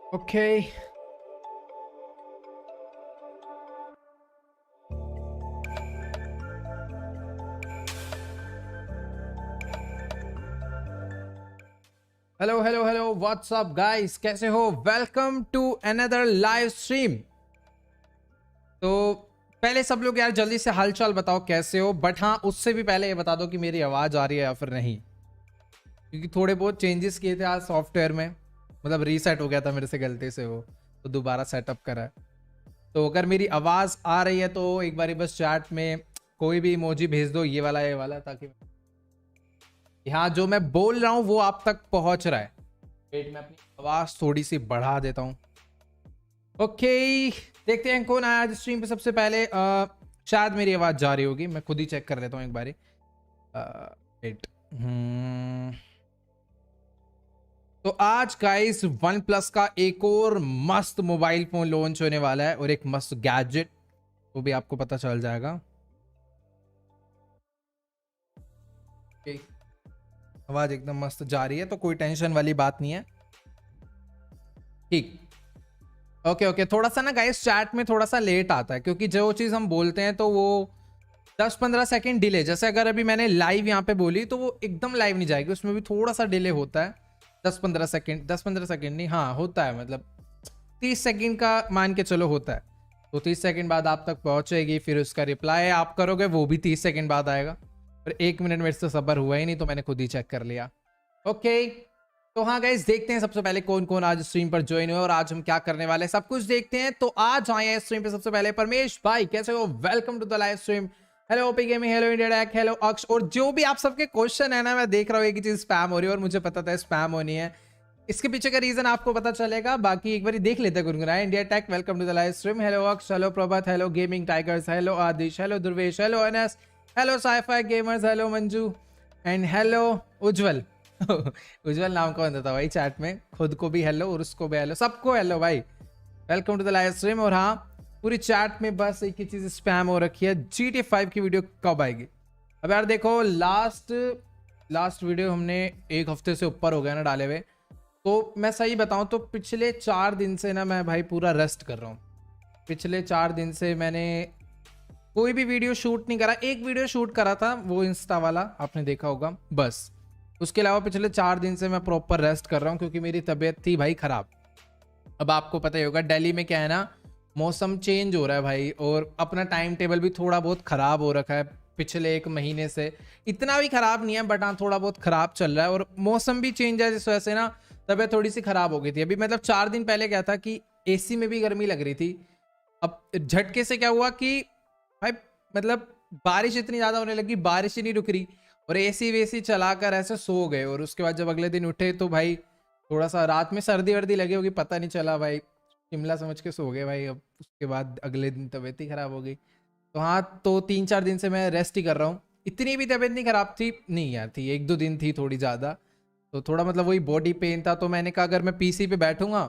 Okay. Hello hello hello what's up guys, कैसे हो? Welcome to another live stream. तो पहले सब लोग यार जल्दी से हालचाल बताओ कैसे हो। बट हाँ, उससे भी पहले ये बता दो कि मेरी आवाज़ आ रही है या फिर नहीं, क्योंकि थोड़े बहुत चेंजेस किए थे आज सॉफ्टवेयर में। मतलब रीसेट हो गया था मेरे से गलती से वो, तो दोबारा सेटअप करा है। तो अगर मेरी आवाज़ आ रही है तो एक बारी बस चैट में कोई भी इमोजी भेज दो, ये वाला, ताकि यहाँ जो मैं बोल रहा हूँ वो आप तक पहुंच रहा है। वेट, मैं अपनी आवाज़ थोड़ी सी बढ़ा देता हूँ। ओके, देखते हैं कौन आया आज स्ट्रीम पे सबसे पहले। शायद मेरी आवाज़ जा रही होगी, मैं खुद ही चेक कर लेता हूँ एक बारी। वेट। तो आज गाइस वन प्लस का एक और मस्त मोबाइल फोन लॉन्च होने वाला है और एक मस्त गैजेट, वो भी आपको पता चल जाएगा। okay. आवाज एकदम मस्त जा रही है तो कोई टेंशन वाली बात नहीं है। ठीक। ओके ओके, थोड़ा सा ना गाइस चैट में थोड़ा सा लेट आता है, क्योंकि जो चीज़ हम बोलते हैं तो वो 10-15 सेकंड डिले। जैसे अगर अभी मैंने लाइव यहाँ पे बोली तो वो एकदम लाइव नहीं जाएगी, उसमें भी थोड़ा सा डिले होता है। 10-15 सेकंड, 10-15 सेकंड नहीं, हाँ होता है, मतलब 30 सेकंड का मान के चलो होता है। तो 30 सेकंड बाद आप तक पहुंचेगी, फिर उसका रिप्लाई आप करोगे, वो भी 30 सेकंड बाद आएगा। पर 1 मिनट मेरे से सब्र हुआ ही नहीं, तो मैंने खुद ही चेक कर लिया। ओके, तो हाँ गाइस, देखते हैं सबसे पहले कौन कौन आज स्ट्रीम पर ज्वाइन हुए और आज हम क्या करने वाले हैं, सब कुछ देखते हैं। तो आज आए हैं स्ट्रीम पे सबसे पहले परमेश भाई, कैसे हो? Welcome to the live stream. Hello OP gaming, hello India डैक, हेलो अक्ष। और जो भी आप सबके क्वेश्चन है ना, मैं देख रहा हूँ एक ही चीज स्पैम हो रही है और मुझे पता था स्पैम होनी है। इसके पीछे का रीजन आपको पता चलेगा, बाकी एक बार देख लेते हैं गुनगुनाए। India tech, welcome to the live stream. Hello Aksh, hello Prabhat, hello gaming tigers, hello Aadish, hello Durvesh, hello Anas, hello sci-fi gamers, hello Manju and hello Ujjwal. Ujjwal नाम कौन देता भाई चैट में? खुद को भी हेलो और उसको भी हेलो, सबको हेलो भाई। Welcome to the live stream. और हाँ, पूरी चैट में बस एक ही चीज स्पैम हो रखी है, GTA 5 की वीडियो कब आएगी। अब यार देखो, लास्ट वीडियो हमने एक हफ्ते से ऊपर हो गया ना डाले हुए। तो मैं सही बताऊं तो पिछले 4 दिन से ना मैं भाई पूरा रेस्ट कर रहा हूँ। पिछले 4 दिन से मैंने कोई भी वीडियो शूट नहीं करा। एक वीडियो शूट करा था, वो इंस्टा वाला आपने देखा होगा, बस। उसके अलावा पिछले 4 दिन से मैं प्रॉपर रेस्ट कर रहा हूँ, क्योंकि मेरी तबीयत थी भाई खराब। अब आपको पता ही होगा दिल्ली में क्या है ना, मौसम चेंज हो रहा है भाई, और अपना टाइम टेबल भी थोड़ा बहुत खराब हो रखा है पिछले 1 महीने से। इतना भी खराब नहीं है, बट हाँ थोड़ा बहुत खराब चल रहा है, और मौसम भी चेंज है, जिस वजह से ना तबीयत थोड़ी सी खराब हो गई थी। अभी मतलब 4 दिन पहले क्या था कि एसी में भी गर्मी लग रही थी। अब झटके से क्या हुआ कि भाई, मतलब बारिश इतनी ज्यादा होने लगी, बारिश ही नहीं रुक रही, और एसी वेसी चलाकर ऐसे सो गए। और उसके बाद जब अगले दिन उठे तो भाई थोड़ा सा रात में सर्दी वर्दी लगी होगी, पता नहीं चला भाई, शिमला समझ के सो गए भाई। अब उसके बाद अगले दिन तबीयत ही खराब हो गई। तो हाँ, तो 3-4 दिन से मैं रेस्ट ही कर रहा हूँ। इतनी भी तबीयत नहीं खराब थी, नहीं यार थी, 1-2 दिन थी थोड़ी ज़्यादा। तो थोड़ा मतलब वही बॉडी पेन था, तो मैंने कहा अगर मैं पीसी पे बैठूंगा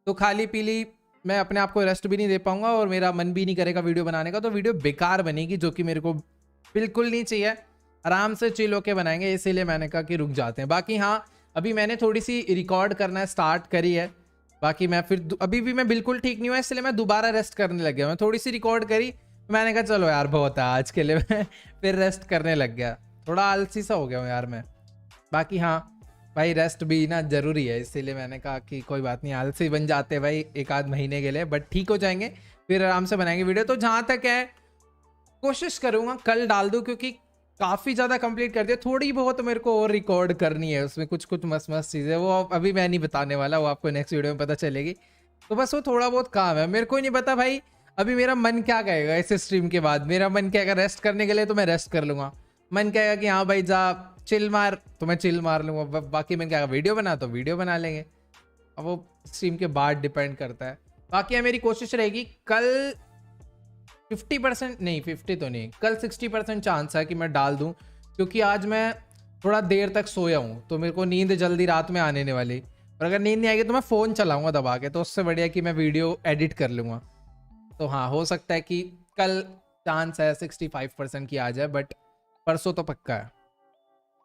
तो खाली पीली मैं अपने आप को रेस्ट भी नहीं दे पाऊंगा, और मेरा मन भी नहीं करेगा वीडियो बनाने का, तो वीडियो बेकार बनेगी, जो कि मेरे को बिल्कुल नहीं चाहिए। आराम से चिल होके बनाएंगे, इसीलिए मैंने कहा कि रुक जाते हैं। बाकी हाँ, अभी मैंने थोड़ी सी रिकॉर्ड करना स्टार्ट करी है। बाकी मैं फिर अभी भी मैं बिल्कुल ठीक नहीं हुआ, इसलिए मैं दोबारा रेस्ट करने लग गया। मैं थोड़ी सी रिकॉर्ड करी, मैंने कहा चलो यार बहुत है आज के लिए, मैं फिर रेस्ट करने लग गया। थोड़ा आलसी सा हो गया हूँ यार मैं। बाकी हाँ भाई, रेस्ट भी ना जरूरी है, इसीलिए मैंने कहा कि कोई बात नहीं, आलसी बन जाते हैं भाई 1-आध महीने के लिए, बट ठीक हो जाएंगे, फिर आराम से बनाएंगे वीडियो। तो जहाँ तक है, कोशिश करूंगा कल डाल दूं, क्योंकि काफ़ी ज़्यादा कंप्लीट कर दिया। थोड़ी बहुत मेरे को और रिकॉर्ड करनी है, उसमें कुछ कुछ मस्त मस्त चीज़ें, वो अभी मैं नहीं बताने वाला, वो आपको नेक्स्ट वीडियो में पता चलेगी। तो बस वो थोड़ा बहुत काम है, मेरे को ही नहीं पता भाई अभी मेरा मन क्या कहेगा इस स्ट्रीम के बाद। मेरा मन कहेगा रेस्ट करने के लिए, तो मैं रेस्ट कर लूंगा। मन कहेगा कि हाँ भाई जा चिल मार, तो मैं चिल मार लूंगा। बाकी मन कहेगा वीडियो बना, तो वीडियो बना लेंगे। अब वो स्ट्रीम के बाद डिपेंड करता है। बाकी मेरी कोशिश रहेगी कल 50% नहीं, 50 तो नहीं, कल 60% चांस है कि मैं डाल दूं, क्योंकि आज मैं थोड़ा देर तक सोया हूं, तो मेरे को नींद जल्दी रात में आने वाली। और अगर नींद नहीं आएगी तो मैं फ़ोन चलाऊंगा दबा के, तो उससे बढ़िया कि मैं वीडियो एडिट कर लूँगा। तो हाँ, हो सकता है कि कल चांस है 65% की आ जाए, बट परसों तो पक्का है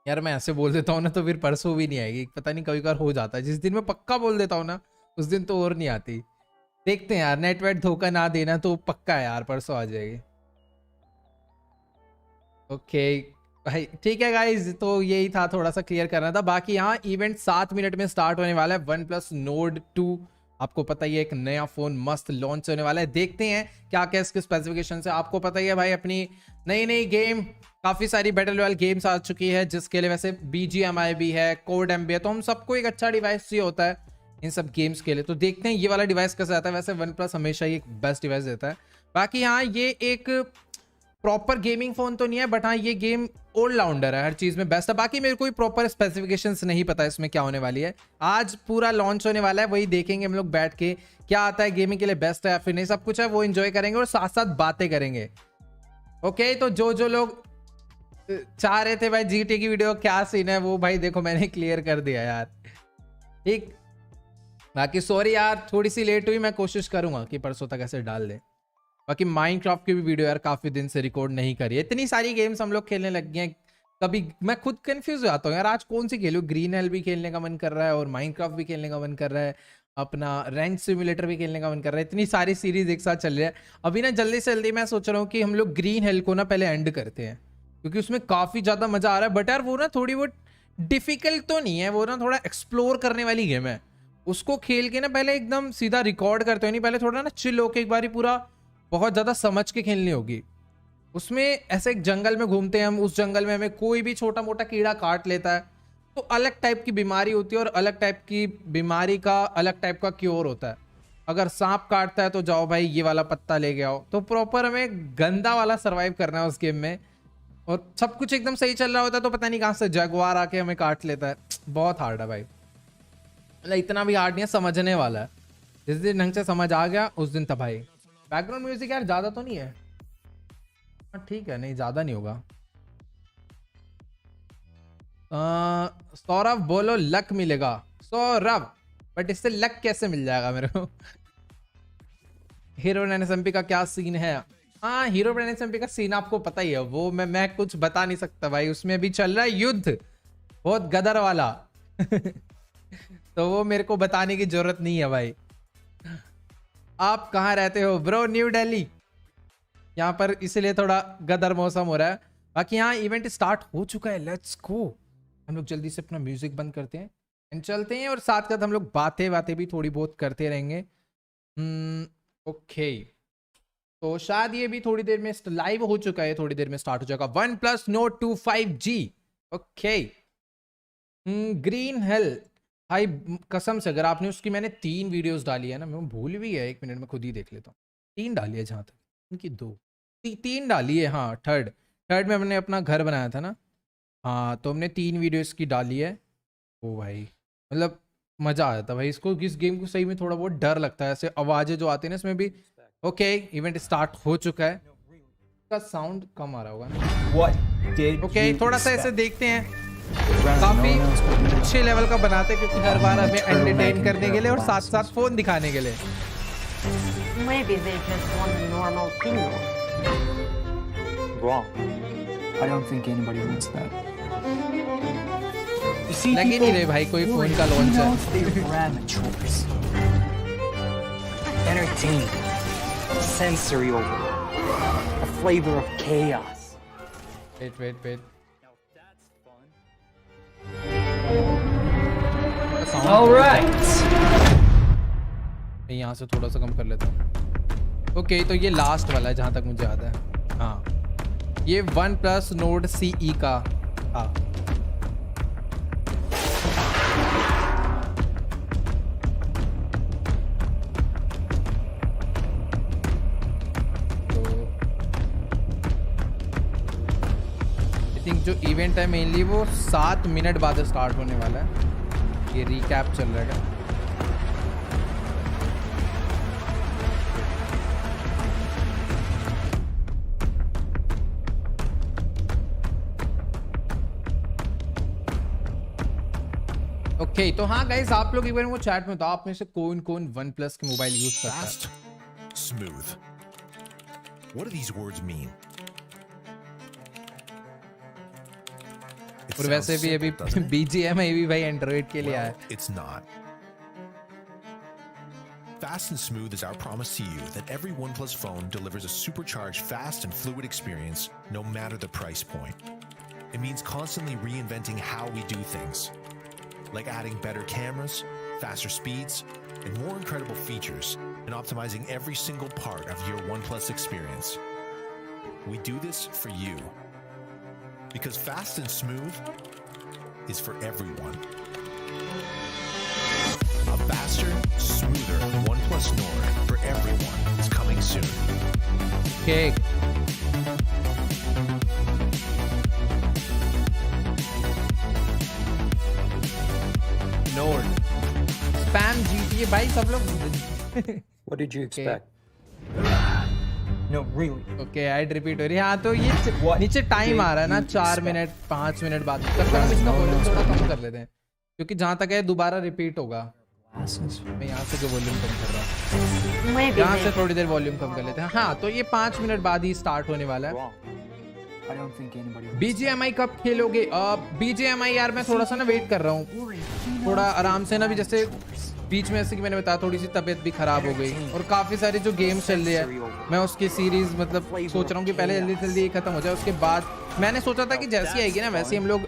यार। मैं ऐसे बोल देता हूँ ना तो फिर परसों भी नहीं आएगी, पता नहीं कभी कभार हो जाता है। जिस दिन मैं पक्का बोल देता हूँ ना, उस दिन तो और नहीं आती। देखते हैं यार, नेटवर्क धोखा ना देना तो पक्का है यार, परसों आ जाएगी। ओके भाई ठीक है गाइज, तो यही था, थोड़ा सा क्लियर करना था। बाकी यहाँ इवेंट 7 मिनट में स्टार्ट होने वाला है। वन प्लस नोड 2 आपको पता ही है, एक नया फोन मस्त लॉन्च होने वाला है। देखते हैं क्या क्या इसके स्पेसिफिकेशन है। आपको पता ही है भाई, अपनी नई नई गेम, काफी सारी बैटल रॉयल गेम्स आ चुकी है, जिसके लिए वैसे BGMI भी है, कोड एम भी है। तो हम सबको एक अच्छा डिवाइस चाहिए होता है इन सब गेम्स के लिए। तो देखते हैं ये वाला डिवाइस कैसा आता है। वैसे वन प्लस हमेशा ही एक बेस्ट डिवाइस देता है। बाकी हाँ, ये एक प्रॉपर गेमिंग फोन तो नहीं है, बट हाँ ये गेम ऑलराउंडर है, हर चीज में बेस्ट है। बाकी मेरे को प्रॉपर स्पेसिफिकेशंस नहीं पता इसमें क्या होने वाली है। आज पूरा लॉन्च होने वाला है, वही देखेंगे हम लोग बैठ के, क्या आता है गेमिंग के लिए बेस्ट है या फिर नहीं। सब कुछ है वो एंजॉय करेंगे और साथ साथ बातें करेंगे। ओके, तो जो लोग चाह रहे थे भाई GTA की वीडियो क्या सीन है, वो भाई देखो मैंने क्लियर कर दिया यार। ठीक, बाकी सॉरी यार थोड़ी सी लेट हुई, मैं कोशिश करूंगा कि परसों तक ऐसे डाल दे। बाकी माइनक्राफ्ट की भी वीडियो यार काफी दिन से रिकॉर्ड नहीं करी है। इतनी सारी गेम्स हम लोग खेलने लग गए हैं, कभी मैं खुद कंफ्यूज हो जाता हूँ यार, आज कौन सी खेलूं। ग्रीन हेल भी खेलने का मन कर रहा है और माइनक्राफ्ट भी खेलने का मन कर रहा है, अपना रेंच सिमुलेटर भी खेलने का मन कर रहा है। इतनी सारी सीरीज एक साथ चल रही है। अभी ना जल्दी से जल्दी मैं सोच रहा हूँ कि हम लोग ग्रीन हेल को ना पहले एंड करते हैं, क्योंकि उसमें काफी ज्यादा मजा आ रहा है। बट यार वो ना थोड़ी बहुत डिफिकल्ट तो नहीं है, वो ना थोड़ा एक्सप्लोर करने वाली गेम है। उसको खेल के ना पहले एकदम सीधा रिकॉर्ड करते हो नहीं, पहले थोड़ा ना चिल होके एक बार पूरा बहुत ज्यादा समझ के खेलनी होगी। उसमें ऐसे एक जंगल में घूमते हैं हम, उस जंगल में हमें कोई भी छोटा मोटा कीड़ा काट लेता है तो अलग टाइप की बीमारी होती है, और अलग टाइप की बीमारी का अलग टाइप का क्योर होता है। अगर सांप काटता है तो जाओ भाई ये वाला पत्ता ले के आओ। तो प्रॉपर हमें गंदा वाला सर्वाइव करना है उस गेम में, और सब कुछ एकदम सही चल रहा होता है तो पता नहीं कहां से जगुआर आके हमें काट लेता है। बहुत हार्ड है भाई, मतलब इतना भी हार्ड नहीं है, समझने वाला है। जिस दिन ढंग से समझ आ गया उस दिन तबाही। बैकग्राउंड म्यूजिक यार ज्यादा तो नहीं है, ठीक है, नहीं ज्यादा नहीं होगा। सौरभ बोलो लक मिलेगा। सौरभ, बट इससे लक कैसे मिल जाएगा मेरे को। हीरो एनएसएमपी का क्या सीन है? हाँ, हीरो एनएसएमपी का सीन आपको पता ही है, वो मैं कुछ बता नहीं सकता भाई। उसमें भी चल रहा है युद्ध, बहुत गदर वाला। तो वो मेरे को बताने की जरूरत नहीं है भाई। आप कहाँ रहते हो ब्रो? न्यू दिल्ली। यहाँ पर इसलिए थोड़ा गदर मौसम हो रहा है। बाकी यहाँ इवेंट स्टार्ट हो चुका है, लेट्स गो। हम लोग जल्दी से अपना म्यूजिक बंद करते हैं एंड चलते हैं, और साथ साथ हम लोग बातें भी थोड़ी बहुत करते रहेंगे। ओके, तो शायद ये भी थोड़ी देर में लाइव हो चुका है, थोड़ी देर में स्टार्ट हो जाएगा। One plus note 2 5G। Okay, green hello भाई, कसम से अगर आपने उसकी, मैंने 3 वीडियोस डाली है ना, मैं भूल भी गया, 1 मिनट में खुद ही देख लेता हूँ। 3 डाली है जहाँ तक, इनकी 2 3 डाली है। हाँ, थर्ड में हमने अपना घर बनाया था ना, हाँ, तो हमने 3 वीडियोस की डाली है। ओ भाई, मतलब मजा आ जाता है भाई इसको, इस गेम को सही में थोड़ा बहुत डर लगता है, ऐसे आवाजें जो आती है ना इसमें भी। ओके, इवेंट स्टार्ट हो चुका है। का साउंड कम आ रहा होगा। ओके, थोड़ा सा ऐसे देखते हैं, काफी अच्छे लेवल का बनाते हैं, क्योंकि हर बार हमें एंटरटेन करने के लिए और साथ साथ फोन दिखाने के लिए। Maybe they just want a normal techno. Wrong. I don't think anybody wants that. You see, लगी नहीं रहे भाई कोई फोन का लॉन्च है। They're amateurs. Entertainment, sensory overload, a flavor of chaos. Wait. All right. मैं यहाँ से थोड़ा सा कम कर लेता हूँ। ओके, तो ये लास्ट वाला है जहाँ तक मुझे याद है। हाँ, ये वन प्लस नोड CE का। हाँ, आई थिंक जो इवेंट है मेनली वो 7 मिनट बाद स्टार्ट होने वाला है। ये रिकैप चल रहा है। ओके, तो हाँ गाइस, आप लोग एक बार वो चैट में बताओ, आप में से कौन कौन वन प्लस के मोबाइल यूज करता है? Fast, smooth. What do these words mean? It और वैसे sounds भी अभी simple, doesn't it? BGMI भी भाई एंड्रॉइड के लिए आया है। Well, it's not. Fast and smooth is our promise to you that every OnePlus phone delivers a supercharged, fast and fluid experience, no matter the price point. It means constantly reinventing how we do things, like adding better cameras, faster speeds, and more incredible features, and optimizing every single part of your OnePlus experience. We do this for you, because fast and smooth is for everyone. A faster, smoother OnePlus NORD for everyone is coming soon. Okay. Nord. Spam GTA भाई सब लोग. What did you expect? No, really. Okay add repeat हो रही है. हाँ तो ये नीचे टाइम आ रहा है ना 4 मिनट 5 मिनट बाद तब हम इसका वॉल्यूम थोड़ा कम कर लेते हैं क्योंकि जहाँ तक है दोबारा रिपीट होगा. मैं यहाँ से जो वॉल्यूम कम कर रहा हूँ Maybe यहाँ से they थोड़ी देर वॉल्यूम कम कर लेते हैं. हाँ तो ये 5 मिनट बाद ही स्टार्ट होने वाला है. Wrong. I don't think anybody wants BGMI कब खेलोगे? BGMI यार मैं थोड़ा सा ना वेट कर रहा हूँ थोड़ा आराम से ना भी जैसे बीच में ऐसे कि मैंने बताया थोड़ी सी तबीयत भी खराब हो गई और काफी सारे जो गेम्स चल रहे हैं मैं उसकी सीरीज मतलब सोच रहा हूँ कि पहले जल्दी जल्दी खत्म हो जाए उसके बाद मैंने सोचा था कि जैसी आएगी ना वैसे हम लोग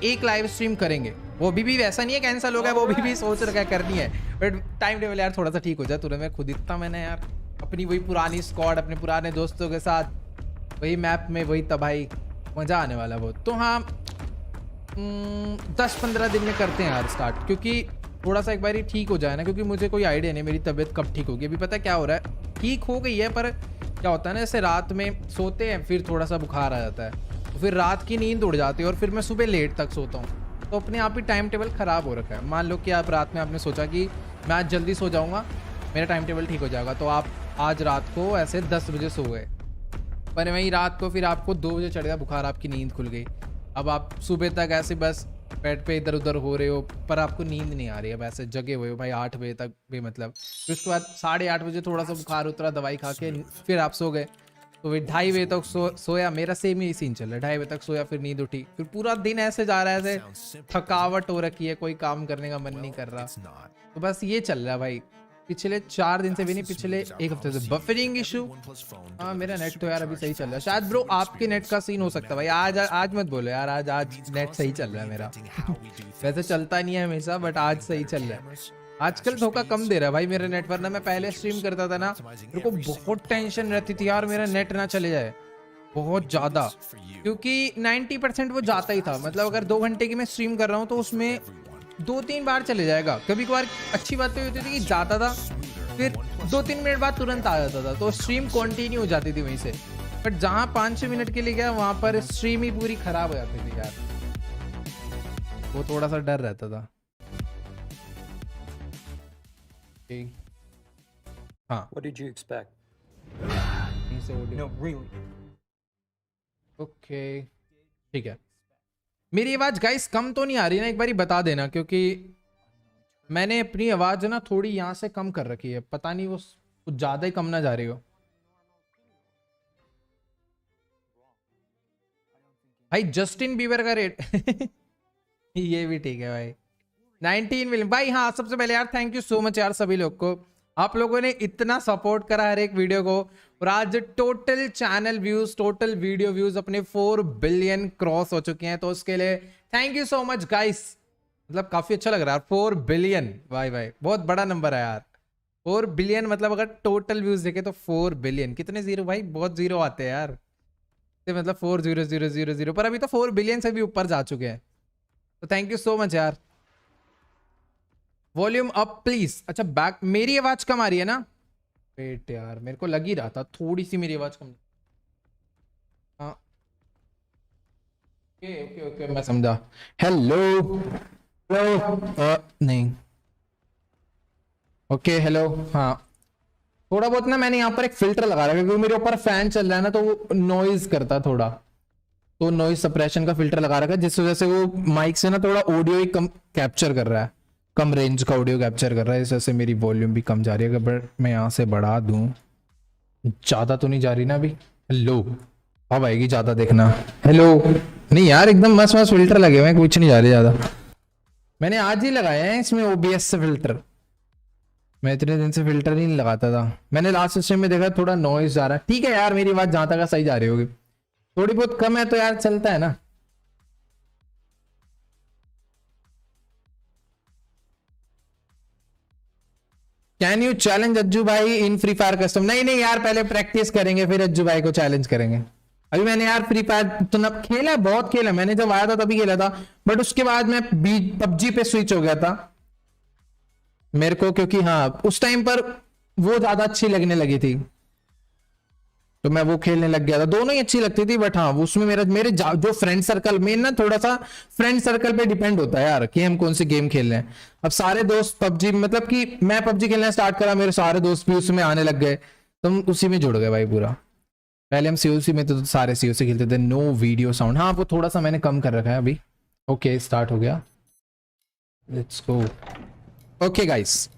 एक लाइव स्ट्रीम करेंगे. वो भी वैसा नहीं है कैंसिल हो गया वो भी सोच रखा है करनी है बट टाइम टेबल यार थोड़ा सा ठीक हो जाए. तुरंत मैं खुद इतना मैंने यार अपनी वही पुरानी स्क्वाड अपने पुराने दोस्तों के साथ वही मैप में वही तबाही मजा आने वाला बहुत. तो हाँ 10-15 दिन में करते हैं यार स्टार्ट क्योंकि थोड़ा सा एक बार ही ठीक हो जाए ना क्योंकि मुझे कोई आइडिया नहीं मेरी तबीयत कब ठीक होगी. अभी पता है क्या हो रहा है ठीक हो गई है पर क्या होता है ना जैसे रात में सोते हैं फिर थोड़ा सा बुखार आ जाता है तो फिर रात की नींद उड़ जाती है और फिर मैं सुबह लेट तक सोता हूँ तो अपने आप ही टाइम टेबल ख़राब हो रखा है. मान लो कि आप रात में आपने सोचा कि मैं आज जल्दी सो जाऊँगा मेरा टाइम टेबल ठीक हो जाएगा तो आप आज रात को ऐसे 10 बजे सो गए पर वहीं रात को फिर आपको 2 बजे चढ़ गया बुखार आपकी नींद खुल गई. अब आप सुबह तक ऐसे बस बेड पे इधर उधर हो रहे हो पर आपको नींद नहीं आ रही है वैसे जगे हुए हो भाई 8 बजे तक भी मतलब फिर उसके बाद 8:30 बजे थोड़ा सा बुखार उतरा दवाई खा के फिर आप सो गए तो फिर 2:30 बजे तक सोया. मेरा सेम ही सीन चल रहा है 2:30 बजे तक सोया फिर नींद उठी फिर पूरा दिन ऐसे जा रहा है ऐसे थकावट हो रखी है कोई काम करने का मन नहीं कर रहा. तो बस ये चल रहा है भाई पिछले 4 दिन से भी नहीं पिछले 1 हफ्ते से. बफरिंग इशू हाँ मेरा नेट तो यार अभी सही चल रहा है शायद ब्रो आपके नेट का सीन हो सकता है भाई. आज मत बोलो यार आज नेट सही चल रहा है मेरा वैसे चलता नहीं है हमेशा बट आज सही चल रहा है. आजकल धोखा कम दे रहा है भाई मेरा नेट. वरना मैं पहले स्ट्रीम करता था ना मेरे को बहुत टेंशन रहती थी यार मेरा नेट ना चले जाए बहुत ज्यादा क्योंकि 90% वो जाता ही था. मतलब अगर 2 घंटे की मैं स्ट्रीम कर रहा हूँ तो उसमें 2-3 बार चले जाएगा. कभी कभार अच्छी बात तो होती थी कि जाता था फिर 2-3 मिनट बाद तुरंत आ जाता था तो स्ट्रीम कंटिन्यू हो जाती थी वहीं से. बट जहाँ 5-6 मिनट के लिए गया वहां पर स्ट्रीम ही पूरी खराब हो जाती थी यार. वो थोड़ा सा डर रहता था. हाँ What did you expect? No, really. Okay ठीक है. मेरी आवाज गाइस कम तो नहीं आ रही ना एक बार ही बता देना क्योंकि मैंने अपनी आवाज ना थोड़ी यहाँ से कम कर रखी है पता नहीं वो कुछ ज्यादा ही कम ना जा रही हो. भाई जस्टिन बीबर का रेट ये भी ठीक है भाई 19 मिलियन भाई. हाँ सबसे पहले यार थैंक यू सो मच यार सभी लोग को. आप लोगों ने इतना सपोर्ट करा हर एक वीडियो को और आज total channel views total video views अपने 4 बिलियन क्रॉस हो चुके हैं तो उसके लिए thank you so much guys. मतलब काफी अच्छा लग रहा है 4 बिलियन भाई बहुत बड़ा नंबर है यार. 4 बिलियन मतलब अगर टोटल व्यूज देखे तो 4 बिलियन कितने जीरो भाई बहुत जीरो आते हैं यार. मतलब 40000 पर अभी तो 4 बिलियन से भी ऊपर जा चुके हैं तो थैंक यू सो मच यार. Volume up please. अच्छा बैक मेरी आवाज कम आ रही है ना. वेट यार मेरे को लग ही रहा था थोड़ी सी मेरी आवाज कम. हाँ ओके मैं समझा. हेलो नहीं ओके हेलो. हाँ थोड़ा बहुत ना मैंने यहाँ पर एक फिल्टर लगा रहा है क्योंकि मेरे ऊपर फैन चल रहा है ना तो वो नॉइज करता थोड़ा तो नॉइज सप्रेशन का फिल्टर लगा रखा है जिस वजह से वो माइक से ना थोड़ा ऑडियो ही कम कैप्चर कर रहा है कम रेंज का ऑडियो कैप्चर कर रहा है. इस वजह से मेरी वॉल्यूम भी कम जा रही है. बट मैं यहाँ से बढ़ा दूँ ज़्यादा तो नहीं जा रही ना अभी. हेलो अब आएगी ज़्यादा देखना. हेलो नहीं यार एकदम मस्त फिल्टर लगे हुए हैं कुछ नहीं जा रही ज़्यादा. मैंने आज ही लगाया है इसमें OBS से फिल्टर. मैं इतने दिन से फिल्टर ही नहीं लगाता था। मैंने लास्ट स्ट्रीम में देखा थोड़ा नॉइज जा रहा है। ठीक है यार, मेरी बात जहां तक सही जा रही होगी, थोड़ी बहुत कम है तो यार चलता है ना। कैन यू चैलेंज अज्जू भाई इन फ्री फायर कस्टम? नहीं नहीं यार, पहले प्रैक्टिस करेंगे फिर अज्जू भाई को चैलेंज करेंगे। अभी मैंने यार फ्री फायर तो न खेला है, बहुत खेला। मैंने जब आया था तभी खेला था, बट उसके बाद मैं पबजी पे स्विच हो गया था मेरे को, क्योंकि हाँ उस टाइम पर वो ज्यादा अच्छी लगने लगी थी तो मैं वो खेलने लग गया था। दोनों ही अच्छी लगती थी, बट हाँ उसमें मेरे जो फ्रेंड सर्कल में ना, थोड़ा सा फ्रेंड सर्कल पे डिपेंड होता है यार कि हम कौन सी गेम खेल रहे हैं। अब सारे दोस्त पबजी, मतलब कि मैं पबजी खेलना स्टार्ट करा, मेरे सारे दोस्त भी उसमें आने लग गए, तो हम उसी में जुड़ गए भाई पूरा। पहले हम सीओसी में तो सारे सीओसी खेलते थे। नो वीडियो साउंड, हाँ वो थोड़ा सा मैंने कम कर रखा है अभी। ओके स्टार्ट हो गया, let's go. Okay guys,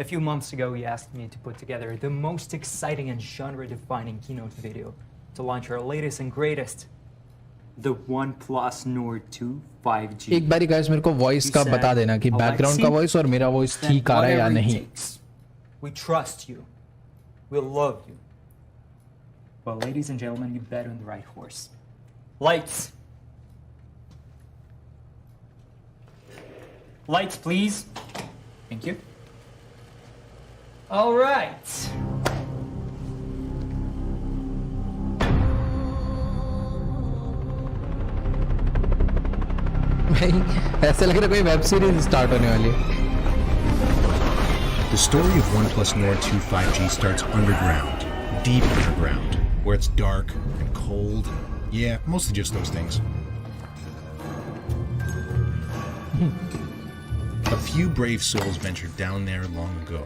A few months ago, he asked me to put together the most exciting and genre-defining keynote video to launch our latest and greatest, the ONEplus NORD 2 5G. एक बारी guys मेरे को voice का बता देना कि background का voice और मेरा वॉइस ठीक आ रहा है या नहीं। We trust you. We love you. Well, ladies and gentlemen, you bet on the right horse. Lights. Lights, please. Thank you. All right. भाई ऐसा लग रहा है कोई वेब सीरीज स्टार्ट होने वाली है। The story of ONEplus NORD 2 5G starts underground, deep underground, where it's dark and cold. Yeah, mostly just those things. A few brave souls ventured down there long ago.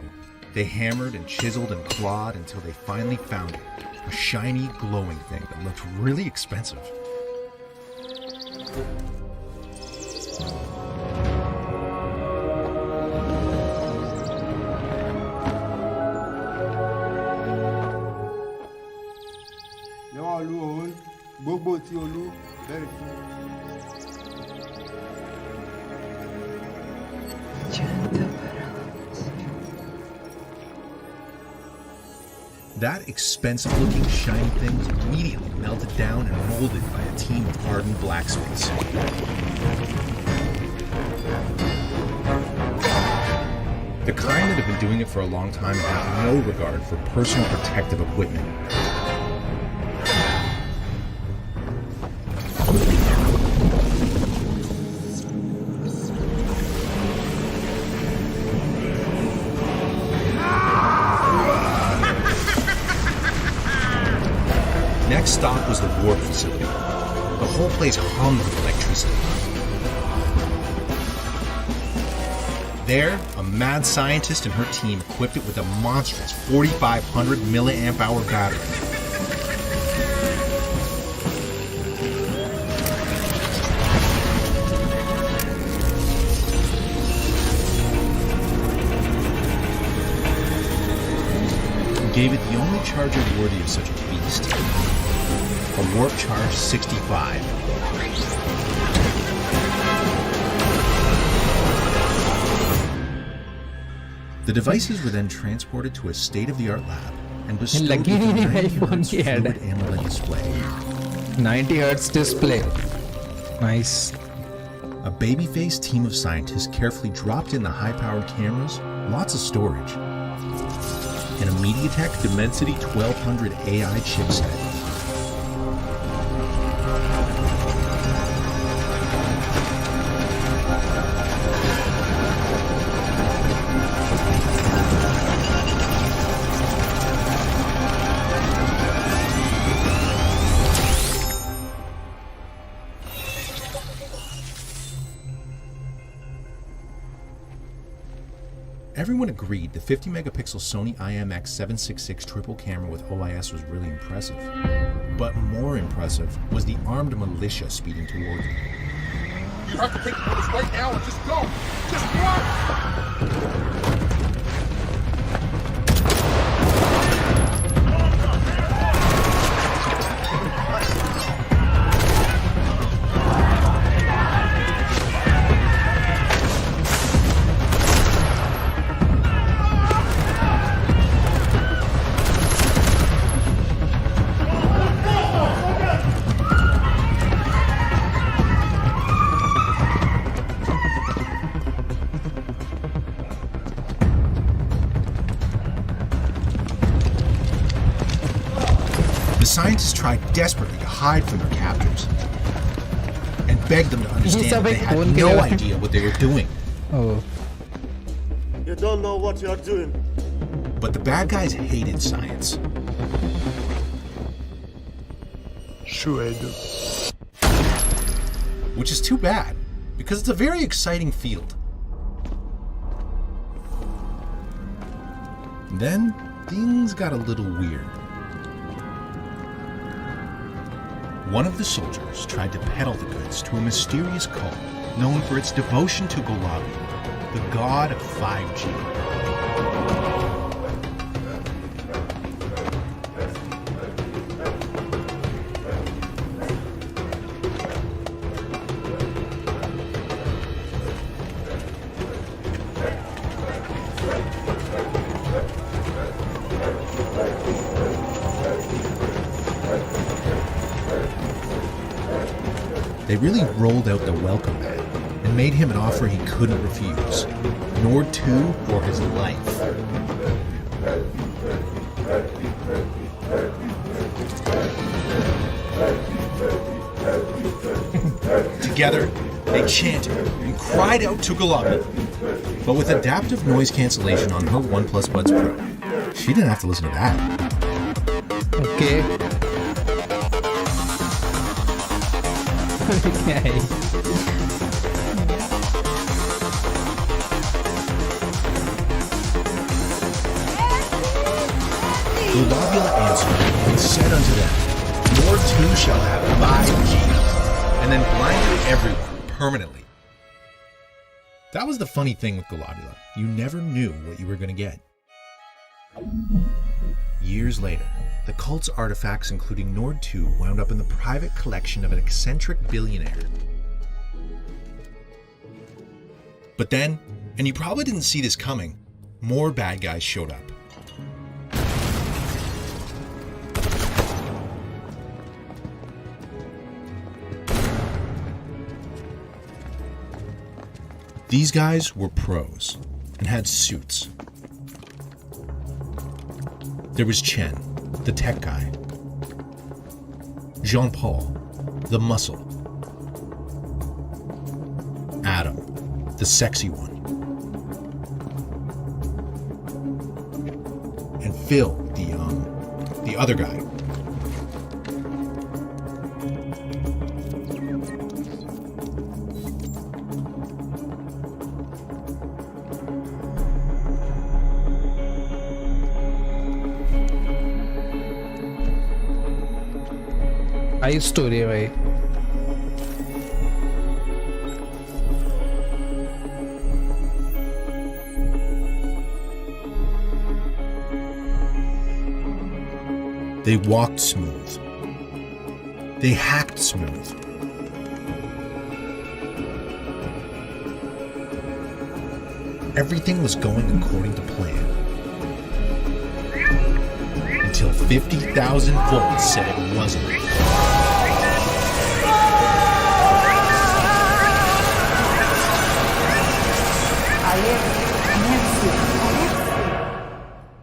They hammered and chiseled and clawed until they finally found it. A shiny, glowing thing that looked really expensive. That expensive-looking shiny thing was immediately melted down and molded by a team of hardened blacksmiths. The kind that have been doing it for a long time and have no regard for personal protective equipment. Next stop was the warp facility. The whole place hummed with electricity. There, a mad scientist and her team equipped it with a monstrous 4,500 milliamp hour battery. Gave it the only charger worthy of such a beast. A warp charge 65. The devices were then transported to a state-of-the-art lab and bestowed with a 90 Hz fluid AMOLED display. 90 Hz display. Nice. A baby-faced team of scientists carefully dropped in the high-powered cameras, lots of storage, and a MediaTek Dimensity 1200 AI chipset. Everyone agreed the 50-megapixel Sony IMX766 triple camera with OIS was really impressive. But more impressive was the armed militia speeding toward them. You have to take this right now and just go! Just run! scientists tried desperately to hide from their captors and begged them to understand that they had no idea what they were doing. Oh. You don't know what you're doing. But the bad guys hated science. Sure I do. Which is too bad, because it's a very exciting field. Then, things got a little weird. One of the soldiers tried to peddle the goods to a mysterious cult known for its devotion to Gulabi, the god of 5G. They really rolled out the welcome mat and made him an offer he couldn't refuse. Nord 2 for his life. Together, they chanted and cried out to Gulabi. But with adaptive noise cancellation on her OnePlus Buds Pro, she didn't have to listen to that. Okay. Okay. Gulabula answered and said unto them, Nord 2 shall have 5G, and then blinded everyone permanently. That was the funny thing with Gulabula. You never knew what you were going to get. Years later, the cult's artifacts, including Nord 2, wound up in the private collection of an eccentric billionaire. But then, and you probably didn't see this coming, more bad guys showed up. These guys were pros and had suits. There was Chen, the tech guy. Jean-Paul, the muscle. Adam, the sexy one. And Phil, the other guy. I story है भाई. They walked smooth. They hacked smooth. Everything was going according to plan. Until 50,000 volts said it wasn't.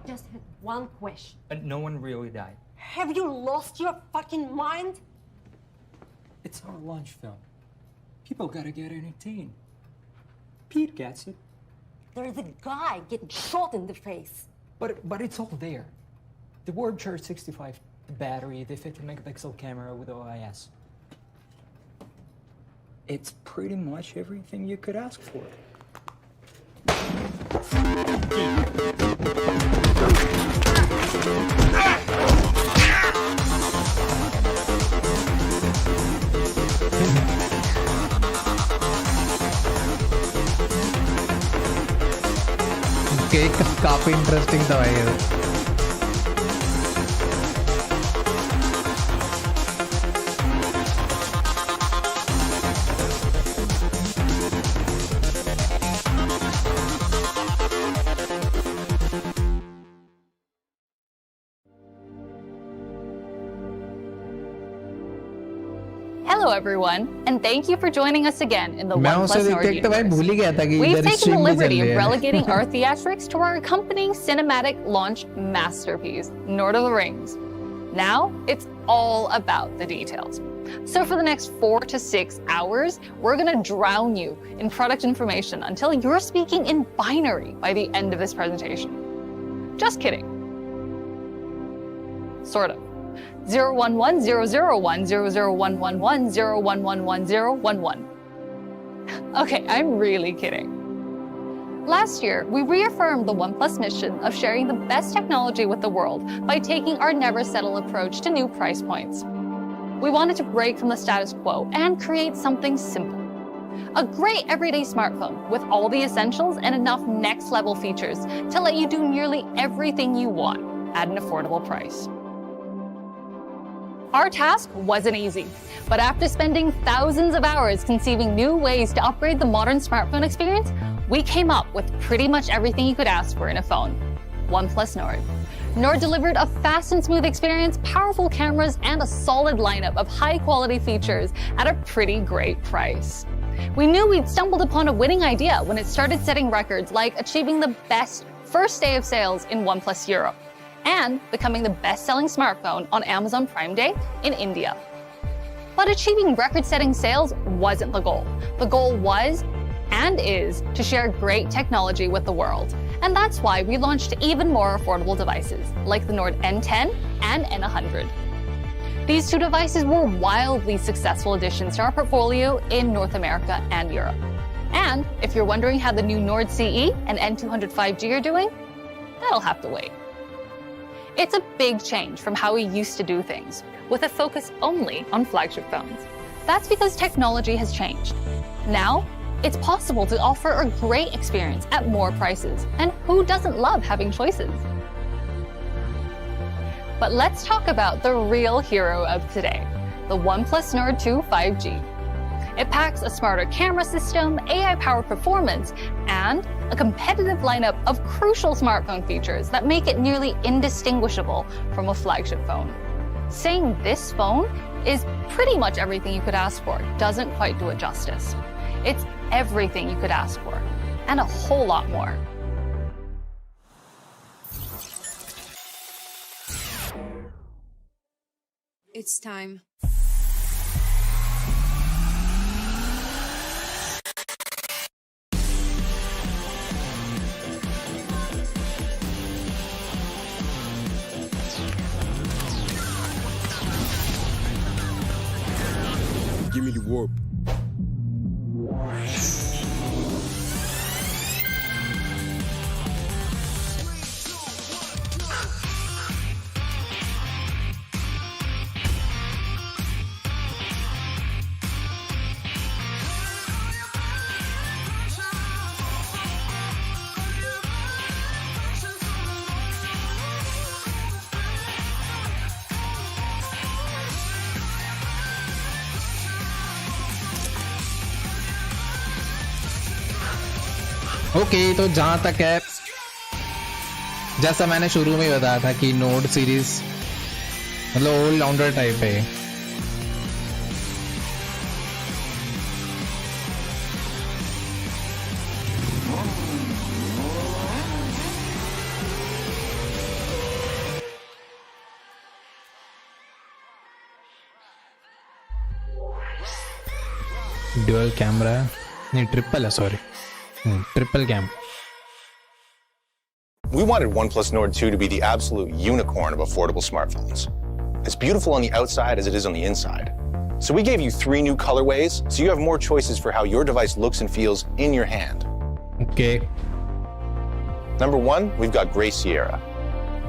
Just had one question. No one really died. Have you lost your fucking mind? It's our launch film. People gotta get entertained. Pete gets it. There's a guy getting shot in the face. But it's all there. The word charge 65, the battery, the 50 megapixel camera with OIS. It's pretty much everything you could ask for. Okay, काफी interesting था भाई ये. Hello everyone, and thank you for joining us again in the OnePlus NORD universe. We've taken the liberty of relegating our theatrics to our accompanying cinematic launch masterpiece, Lord of the Rings. Now, it's all about the details. So for the next 4 to 6 hours, we're gonna drown you in product information until you're speaking in binary by the end of this presentation. Just kidding. Sort of. 011 001 00111 0111 011. Okay, I'm really kidding. Last year, we reaffirmed the OnePlus mission of sharing the best technology with the world by taking our never settle approach to new price points. We wanted to break from the status quo and create something simple. A great everyday smartphone with all the essentials and enough next level features to let you do nearly everything you want at an affordable price. Our task wasn't easy, but after spending thousands of hours conceiving new ways to upgrade the modern smartphone experience, we came up with pretty much everything you could ask for in a phone. OnePlus NORD. NORD delivered a fast and smooth experience, powerful cameras, and a solid lineup of high-quality features at a pretty great price. We knew we'd stumbled upon a winning idea when it started setting records like achieving the best first day of sales in OnePlus Europe and becoming the best-selling smartphone on Amazon Prime Day in India. But achieving record-setting sales wasn't the goal. The goal was and is to share great technology with the world. And that's why we launched even more affordable devices, like the Nord N10 and N100. These two devices were wildly successful additions to our portfolio in North America and Europe. And if you're wondering how the new Nord CE and N200 5G are doing, that'll have to wait. It's a big change from how we used to do things, with a focus only on flagship phones. That's because technology has changed. Now, it's possible to offer a great experience at more prices, and who doesn't love having choices? But let's talk about the real hero of today, the OnePlus Nord 2 5G. It packs a smarter camera system, AI-powered performance, and a competitive lineup of crucial smartphone features that make it nearly indistinguishable from a flagship phone. Saying this phone is pretty much everything you could ask for doesn't quite do it justice. It's everything you could ask for, and a whole lot more. It's time. Give me the warp. Okay तो जहां तक है, जैसा मैंने शुरू में बताया था कि नोड सीरीज मतलब ऑलराउंडर टाइप है। ड्यूअल कैमरा नहीं, ट्रिपल है, sorry, triple cam. We wanted OnePlus Nord 2 to be the absolute unicorn of affordable smartphones. It's beautiful on the outside as it is on the inside. So we gave you 3 new colorways, so you have more choices for how your device looks and feels in your hand. Okay. Number 1, we've got Gray Sierra.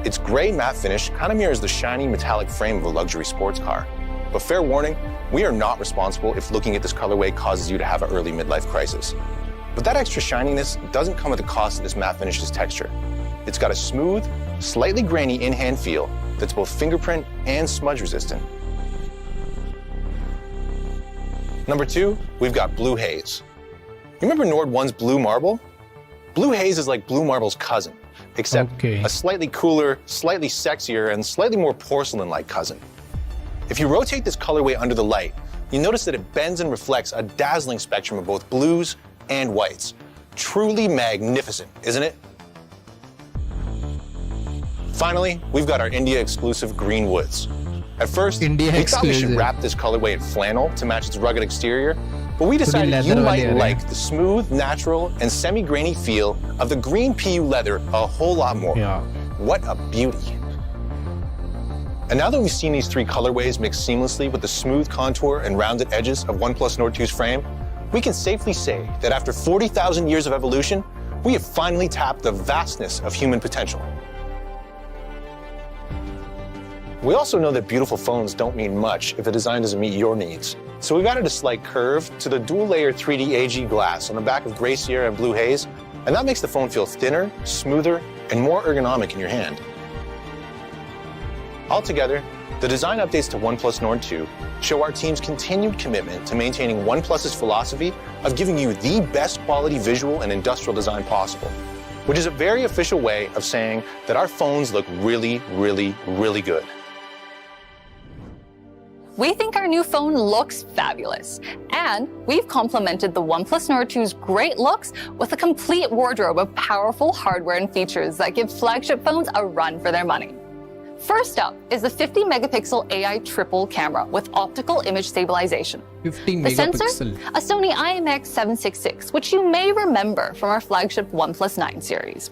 Its gray matte finish kind of mirrors the shiny metallic frame of a luxury sports car. But fair warning, we are not responsible if looking at this colorway causes you to have an early midlife crisis. But that extra shininess doesn't come at the cost of this matte finish's texture. It's got a smooth, slightly grainy in-hand feel that's both fingerprint and smudge resistant. Number 2, we've got Blue Haze. You remember Nord 1's Blue Marble? Blue Haze is like Blue Marble's cousin, except a slightly cooler, slightly sexier, and slightly more porcelain-like cousin. If you rotate this colorway under the light, you notice that it bends and reflects a dazzling spectrum of both blues and whites. Truly magnificent, isn't it? Finally, we've got our India exclusive Green Woods. At first, India we thought we should exclusive. wrap this colorway in flannel to match its rugged exterior, but we decided you leather might wali like the smooth, natural, and semi-grainy feel of the green PU leather a whole lot more. Yeah. What a beauty. And now that we've seen these three colorways mix seamlessly with the smooth contour and rounded edges of OnePlus Nord 2's frame, we can safely say that after 40,000 years of evolution, we have finally tapped the vastness of human potential. We also know that beautiful phones don't mean much if the design doesn't meet your needs. So we've added a slight curve to the dual-layer 3D AG glass on the back of Gray Sierra and Blue Haze, and that makes the phone feel thinner, smoother, and more ergonomic in your hand. Altogether, the design updates to OnePlus Nord 2 show our team's continued commitment to maintaining OnePlus's philosophy of giving you the best quality visual and industrial design possible, which is a very official way of saying that our phones look really, really, really good. We think our new phone looks fabulous, and we've complemented the OnePlus Nord 2's great looks with a complete wardrobe of powerful hardware and features that give flagship phones a run for their money. First up is the 50 megapixel AI triple camera with optical image stabilization. 50 The sensor, megapixel. a Sony IMX766, which you may remember from our flagship OnePlus 9 series.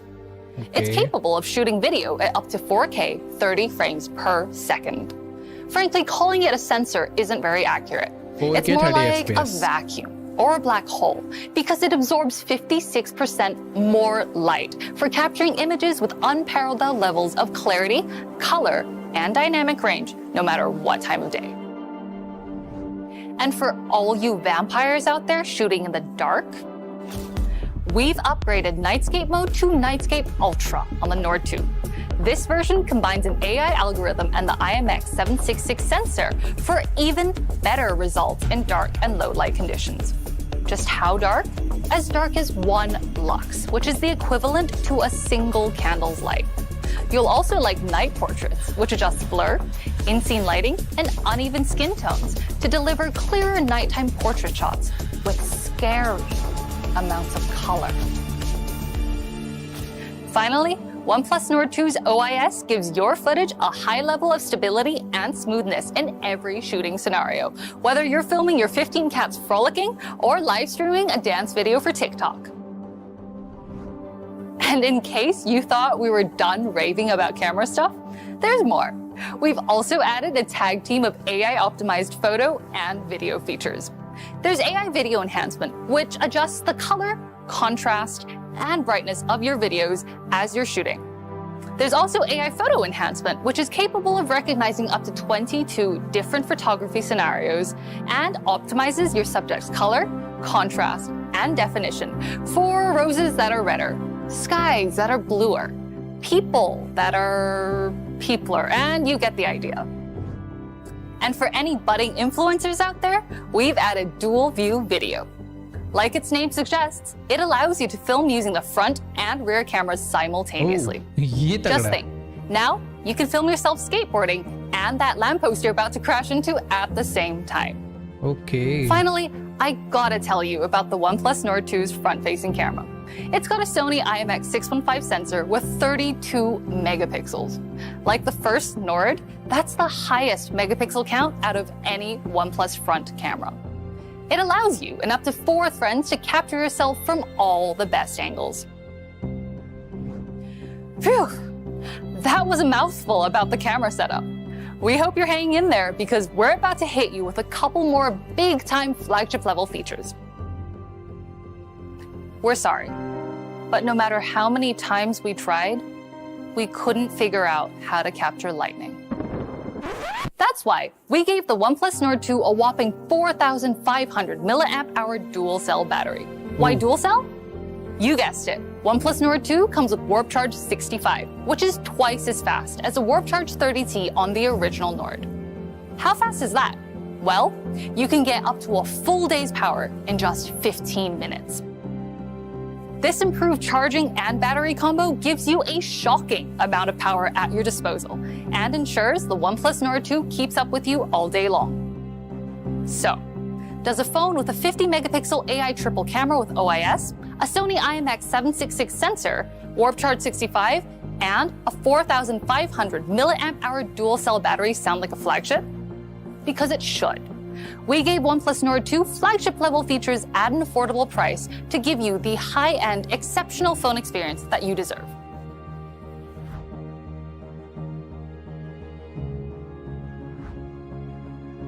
It's Okay. capable of shooting video at up to 4K 30 frames per second. Frankly, calling it a sensor isn't very accurate. 4K It's more 30 like a FPS. vacuum or a black hole because it absorbs 56% more light for capturing images with unparalleled levels of clarity, color, and dynamic range, no matter what time of day. And for all you vampires out there shooting in the dark, we've upgraded Nightscape mode to Nightscape Ultra on the Nord 2. This version combines an AI algorithm and the IMX766 sensor for even better results in dark and low light conditions. Just how dark? As dark as 1 lux, which is the equivalent to a single candle's light. You'll also like night portraits, which adjusts blur, in-scene lighting, and uneven skin tones to deliver clearer nighttime portrait shots with scary amounts of color. Finally, OnePlus Nord 2's OIS gives your footage a high level of stability and smoothness in every shooting scenario, whether you're filming your 15 cats frolicking or live streaming a dance video for TikTok. And in case you thought we were done raving about camera stuff, there's more. We've also added a tag team of AI-optimized photo and video features. There's AI video enhancement, which adjusts the color, contrast, and brightness of your videos as you're shooting. There's also AI photo enhancement, which is capable of recognizing up to 22 different photography scenarios and optimizes your subject's color, contrast, and definition for roses that are redder, skies that are bluer, people that are peopler, and you get the idea. And for any budding influencers out there, we've added dual view video. Like its name suggests, it allows you to film using the front and rear cameras simultaneously. Oh, ye Just तगड़ा है. think, now you can film yourself skateboarding and that lamppost you're about to crash into at the same time. Okay. Finally, I gotta tell you about the OnePlus Nord 2's front-facing camera. It's got a Sony IMX615 sensor with 32 megapixels. Like the first Nord, that's the highest megapixel count out of any OnePlus front camera. It allows you and up to 4 friends to capture yourself from all the best angles. Phew, that was a mouthful about the camera setup. We hope you're hanging in there because we're about to hit you with a couple more big-time flagship level features. We're sorry, but no matter how many times we tried, we couldn't figure out how to capture lightning. That's why we gave the OnePlus Nord 2 a whopping 4,500 milliamp hour dual cell battery. Why dual cell? You guessed it. OnePlus Nord 2 comes with Warp Charge 65, which is twice as fast as the Warp Charge 30T on the original Nord. How fast is that? Well, you can get up to a full day's power in just 15 minutes. This improved charging and battery combo gives you a shocking amount of power at your disposal and ensures the OnePlus Nord 2 keeps up with you all day long. So, does a phone with a 50 megapixel AI triple camera with OIS, a Sony IMX766 sensor, Warp Charge 65, and a 4,500 milliamp hour dual cell battery sound like a flagship? Because it should. We gave OnePlus Nord 2 flagship level features at an affordable price to give you the high-end, exceptional phone experience that you deserve.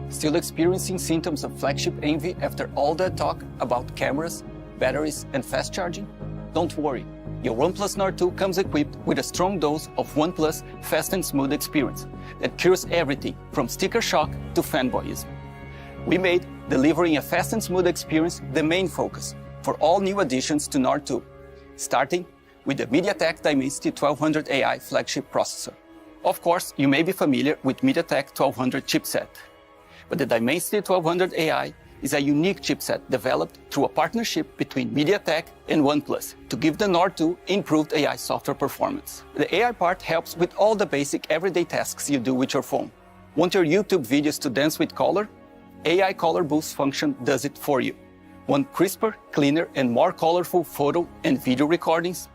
Still experiencing symptoms of flagship envy after all that talk about cameras, batteries, and fast charging? Don't worry. Your OnePlus Nord 2 comes equipped with a strong dose of OnePlus fast and smooth experience that cures everything from sticker shock to fanboyism. We made delivering a fast and smooth experience the main focus for all new additions to Nord 2, starting with the MediaTek Dimensity 1200 AI flagship processor. Of course, you may be familiar with MediaTek 1200 chipset, but the Dimensity 1200 AI is a unique chipset developed through a partnership between MediaTek and OnePlus to give the Nord 2 improved AI software performance. The AI part helps with all the basic everyday tasks you do with your phone. Want your YouTube videos to dance with color? AI Color Boost function does it for you. Want crisper, cleaner, and more colorful photo and video recordings?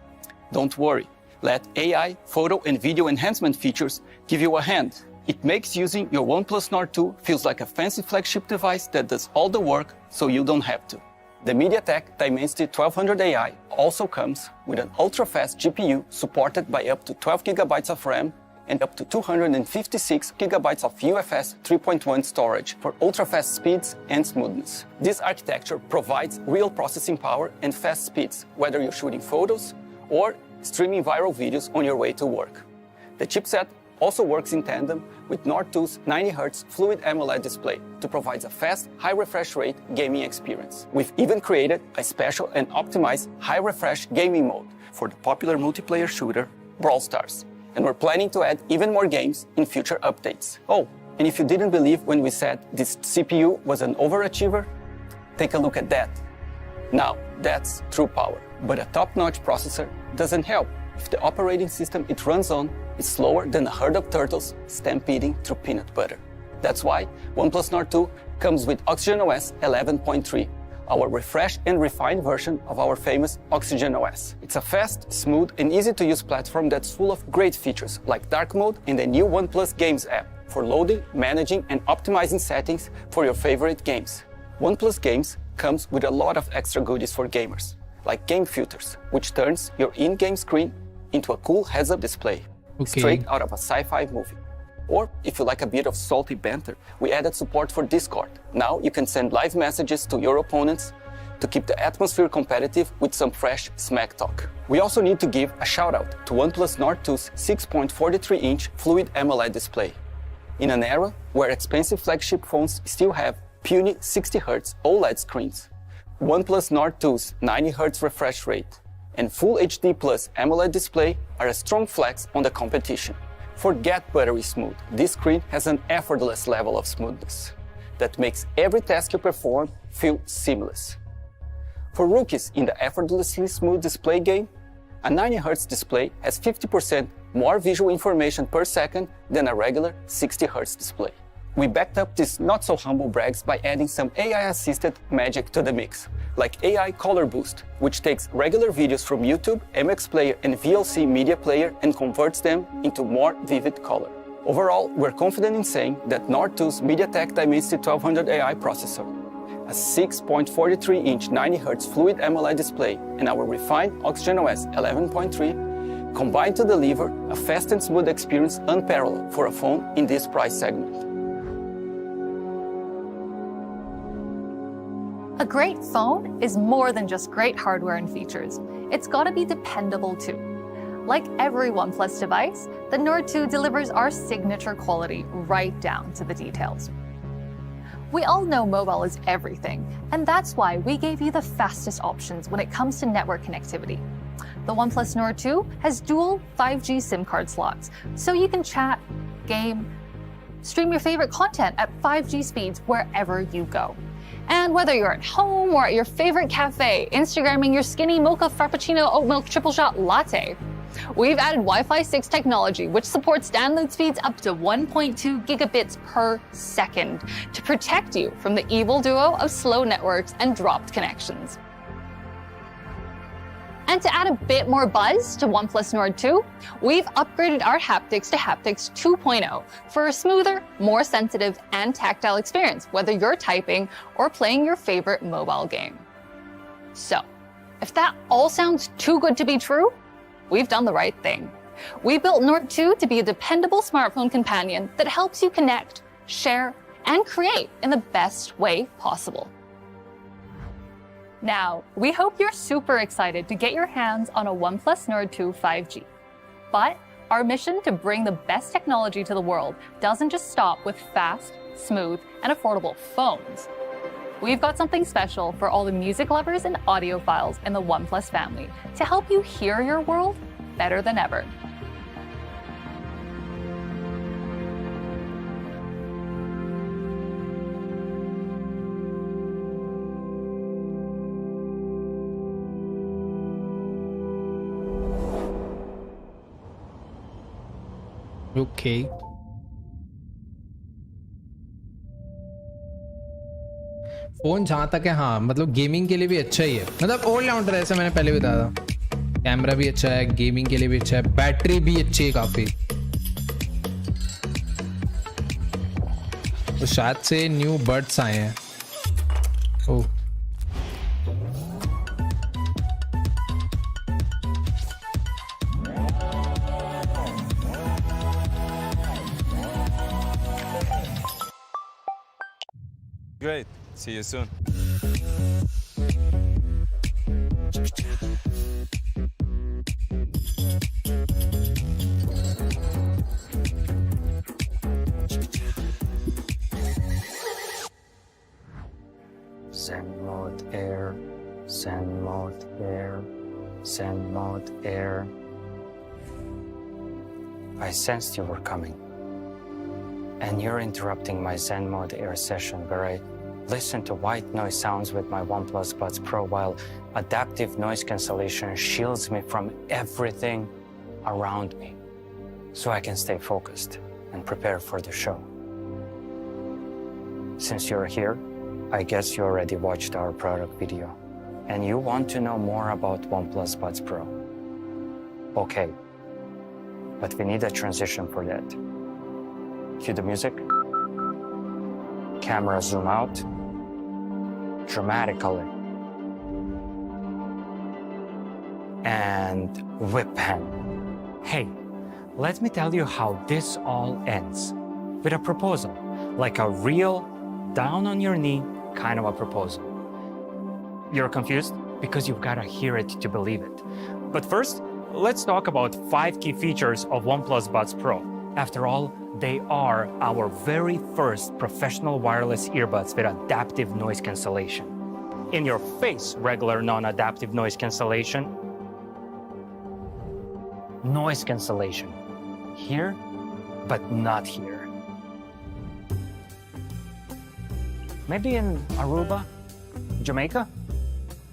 Don't worry. Let AI photo and video enhancement features give you a hand. It makes using your OnePlus Nord 2 feels like a fancy flagship device that does all the work so you don't have to. The MediaTek Dimensity 1200 AI also comes with an ultra-fast GPU supported by up to 12 GB of RAM and up to 256 GB of UFS 3.1 storage for ultra-fast speeds and smoothness. This architecture provides real processing power and fast speeds, whether you're shooting photos or streaming viral videos on your way to work. The chipset also works in tandem with Nord 2's 90Hz Fluid AMOLED display to provide a fast, high refresh rate gaming experience. We've even created a special and optimized high refresh gaming mode for the popular multiplayer shooter Brawl Stars. And we're planning to add even more games in future updates. Oh, and if you didn't believe when we said this CPU was an overachiever, take a look at that. Now, that's true power. But a top-notch processor doesn't help if the operating system it runs on is slower than a herd of turtles stampeding through peanut butter. That's why OnePlus Nord 2 comes with OxygenOS 11.3, our refreshed and refined version of our famous OxygenOS. It's a fast, smooth, and easy-to-use platform that's full of great features like dark mode and the new OnePlus Games app for loading, managing, and optimizing settings for your favorite games. OnePlus Games comes with a lot of extra goodies for gamers, like game filters, which turns your in-game screen into a cool heads-up display, straight out of a sci-fi movie. Or if you like a bit of salty banter, we added support for Discord. Now you can send live messages to your opponents to keep the atmosphere competitive with some fresh smack talk. We also need to give a shout out to OnePlus Nord 2's 6.43-inch Fluid AMOLED display. In an era where expensive flagship phones still have puny 60Hz OLED screens, OnePlus Nord 2's 90Hz refresh rate and Full HD Plus AMOLED display are a strong flex on the competition. Forget buttery smooth. This screen has an effortless level of smoothness that makes every task you perform feel seamless. For rookies in the effortlessly smooth display game, a 90Hz display has 50% more visual information per second than a regular 60Hz display. We backed up these not-so-humble brags by adding some AI-assisted magic to the mix, like AI Color Boost, which takes regular videos from YouTube, MX Player, and VLC Media Player and converts them into more vivid color. Overall, we're confident in saying that Nord 2's MediaTek Dimensity 1200 AI processor, a 6.43-inch 90Hz Fluid AMOLED display, and our refined OxygenOS 11.3 combine to deliver a fast and smooth experience unparalleled for a phone in this price segment. A great phone is more than just great hardware and features. It's gotta be dependable too. Like every OnePlus device, the Nord 2 delivers our signature quality right down to the details. We all know mobile is everything, and that's why we gave you the fastest options when it comes to network connectivity. The OnePlus Nord 2 has dual 5G SIM card slots, so you can chat, game, stream your favorite content at 5G speeds wherever you go. And whether you're at home or at your favorite cafe, Instagramming your skinny mocha frappuccino oat milk triple shot latte, we've added Wi-Fi 6 technology, which supports download speeds up to 1.2 gigabits per second to protect you from the evil duo of slow networks and dropped connections. And to add a bit more buzz to OnePlus Nord 2, we've upgraded our haptics to haptics 2.0 for a smoother, more sensitive, and tactile experience, whether you're typing or playing your favorite mobile game. So, if that all sounds too good to be true, we've done the right thing. We built Nord 2 to be a dependable smartphone companion that helps you connect, share, and create in the best way possible. Now, we hope you're super excited to get your hands on a OnePlus Nord 2 5G. But our mission to bring the best technology to the world doesn't just stop with fast, smooth, and affordable phones. We've got something special for all the music lovers and audiophiles in the OnePlus family to help you hear your world better than ever. Okay phone जहां तक है, हाँ मतलब gaming के लिए भी अच्छा ही है, मतलब ऑलराउंडर है, ऐसे मैंने पहले बताया था। कैमरा भी अच्छा है, गेमिंग के लिए भी अच्छा है, बैटरी भी अच्छी है काफी। तो शायद से न्यू बड्स आए हैं। ओह Great. See you soon. Zen mode air, Zen mode air, Zen mode air. I sensed you were coming. And you're interrupting my Zen mode air session where I listen to white noise sounds with my OnePlus Buds Pro while adaptive noise cancellation shields me from everything around me so I can stay focused and prepare for the show. Since you're here, I guess you already watched our product video and you want to know more about OnePlus Buds Pro. Okay, but we need a transition for that. Cue the music. Camera zoom out dramatically. And whip pan. Hey, let me tell you how this all ends. With a proposal, like a real down on your knee kind of a proposal. You're confused? Because you've got to hear it to believe it. But first, let's talk about 5 key features of OnePlus Buds Pro. After all, they are our very first professional wireless earbuds with adaptive noise cancellation. In your face, regular non-adaptive noise cancellation. Noise cancellation. Here, but not here. Maybe in Aruba, Jamaica?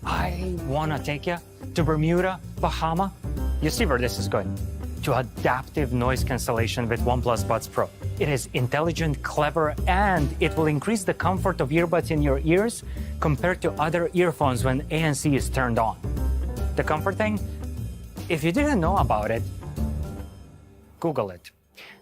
I wanna take you to Bermuda, Bahama. You see where this is going. To adaptive noise cancellation with OnePlus Buds Pro. It is intelligent, clever, and it will increase the comfort of earbuds in your ears compared to other earphones when ANC is turned on. The comfort thing? If you didn't know about it, Google it.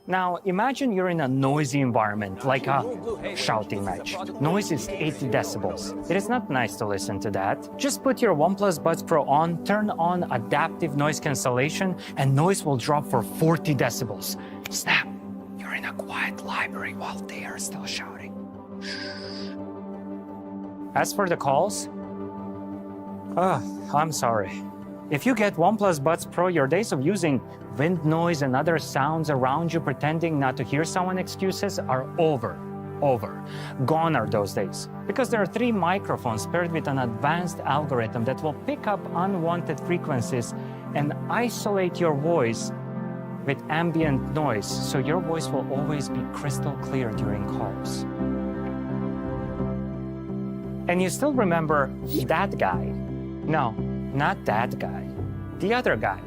Now, imagine you're in a noisy environment, like a shouting match. Noise is 80 decibels. It is not nice to listen to that. Just put your OnePlus Buds Pro on, turn on adaptive noise cancellation, and noise will drop for 40 decibels. Snap! You're in a quiet library while they are still shouting. As for the calls, I'm sorry. If you get OnePlus Buds Pro, your days of using wind noise and other sounds around you pretending not to hear someone excuses are over. Gone are those days. Because there are 3 microphones paired with an advanced algorithm that will pick up unwanted frequencies and isolate your voice with ambient noise, so your voice will always be crystal clear during calls. And you still remember that guy? No, not that guy. The other guy.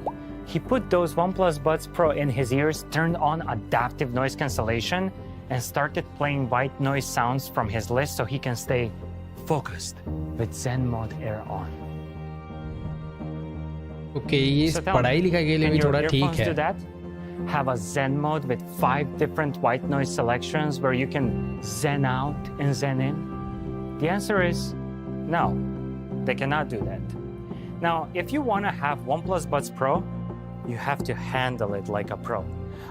He put those OnePlus Buds Pro in his ears, turned on adaptive noise cancellation, and started playing white noise sounds from his list so he can stay focused with Zen Mode Air on. Okay ये So tell me, पढ़ाई लिखाई के लिए can भी your थोड़ा ठीक earphones है. do that? Have a Zen mode with 5 different white noise selections where you can zen out and zen in? The answer is no, they cannot do that. Now, if you want to have OnePlus Buds Pro, you have to handle it like a pro.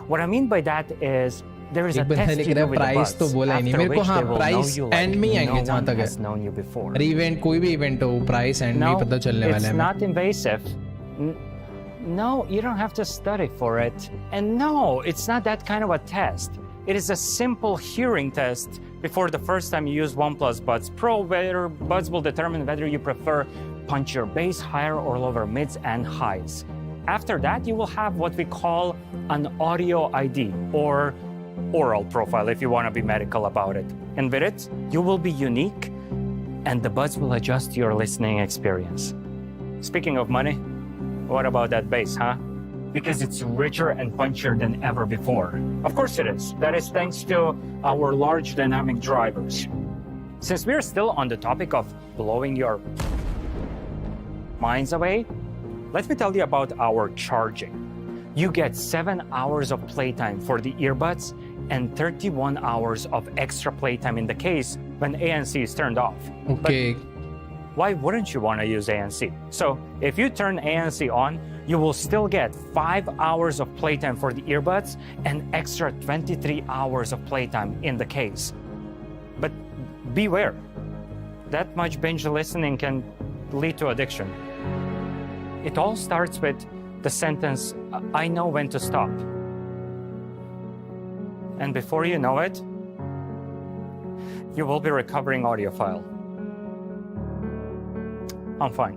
What I mean by that is there is a एक बंदा test लिख you रहा do है with the price तो buds, बोला ही नहीं after मेरे को. which हाँ they will know price you and like में no आएंगे जहाँ one तक has known you before. है. इवेंट कोई भी इवेंट हो प्राइस एंड में No, ही पता चलने वाला it's है. not invasive. No, you don't have to study for it. And no, it's not that kind of a test. It is a simple hearing test before the first time you use OnePlus Buds Pro, where Buds will determine whether you prefer punch your bass higher or lower mids and highs. After that, you will have what we call an audio ID or oral profile if you want to be medical about it. And with it, you will be unique and the Buds will adjust your listening experience. Speaking of money, what about that bass, huh? Because it's richer and punchier than ever before. Of course it is. That is thanks to our large dynamic drivers. Since we're still on the topic of blowing your minds away, let me tell you about our charging. You get 7 hours of playtime for the earbuds and 31 hours of extra playtime in the case when ANC is turned off. Okay. Why wouldn't you want to use ANC? So if you turn ANC on, you will still get 5 hours of playtime for the earbuds and extra 23 hours of playtime in the case. But beware, that much binge listening can lead to addiction. It all starts with the sentence, I know when to stop. And before you know it, you will be recovering audiophile. I'm fine.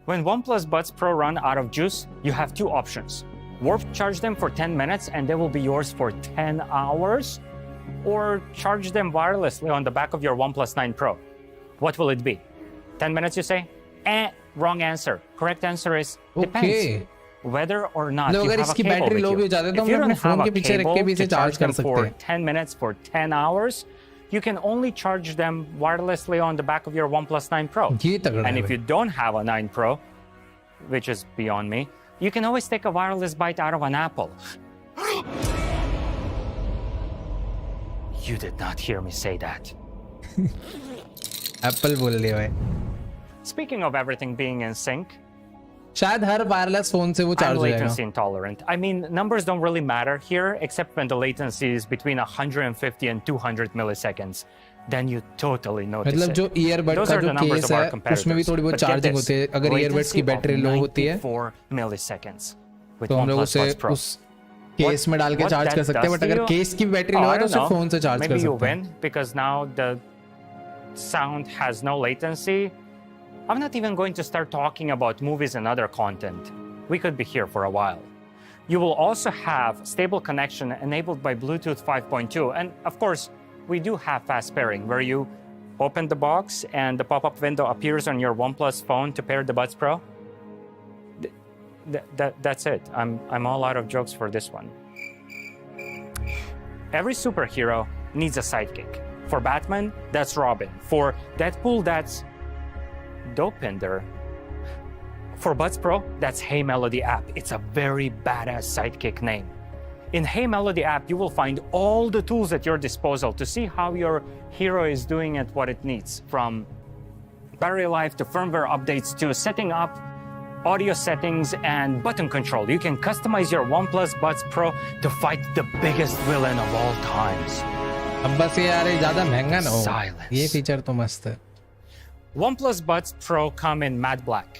When OnePlus Buds Pro run out of juice, you have 2 options. Warp charge them for 10 minutes and they will be yours for 10 hours, or charge them wirelessly on the back of your OnePlus 9 Pro. What will it be? 10 minutes, you say? Wrong answer. Correct answer is depends. Okay. Whether or not you अगर have a इसकी cable battery with लो भी हो you. जाता है तो If हम you अपने don't phone have के a पीछे रख के cable भी इसे to चार्ज charge कर them सकते for हैं. 10 minutes for 10 hours, you can only charge them wirelessly on the back of your OnePlus 9 Pro. ये तगड़ा And है if भाई. you don't have a 9 Pro, which is beyond me, you can always take a wireless bite out of an apple. You did not hear me say that. Apple बोल दिया भाई. Speaking of everything being in sync, शायद हर wireless phone से वो I'm charge हो जाएगा. latency intolerant. I mean, numbers don't really matter here, except when the latency is between 150 and 200 milliseconds. Then you totally notice मतलब it. जो earbud Those का are जो the numbers case of our है competitors. उसमें भी थोड़ी बहुत But get charging this, होती है. अगर ईयरबड्स की latency बैटरी of लो होती है 94 milliseconds with तो हम लोग OnePlus उसे Buds Pro. उस केस में डाल के What चार्ज that कर सकते हैं. does बट to अगर you? केस की बैटरी Oh, लो I है तो don't सिर्फ know. फोन से चार्ज कर Maybe you सकते हैं. win because now the sound has no latency. I'm not even going to start talking about movies and other content. We could be here for a while. You will also have stable connection enabled by Bluetooth 5.2. And of course, we do have fast pairing where you open the box and the pop-up window appears on your OnePlus phone to pair the Buds Pro. That's it. I'm all out of jokes for this one. Every superhero needs a sidekick. For Batman, that's Robin. For Deadpool, that's Dopinder. For Buds Pro, that's Hey Melody app. It's a very badass sidekick name. In Hey Melody app, you will find all the tools at your disposal to see how your hero is doing at what it needs, from battery life to firmware updates to setting up audio settings and button control. You can customize your OnePlus Buds Pro to fight the biggest villain of all times. अब बस ये यार ज़्यादा महंगा ना हो. Silence. ये feature तो मस्त है. OnePlus Buds Pro come in matte black.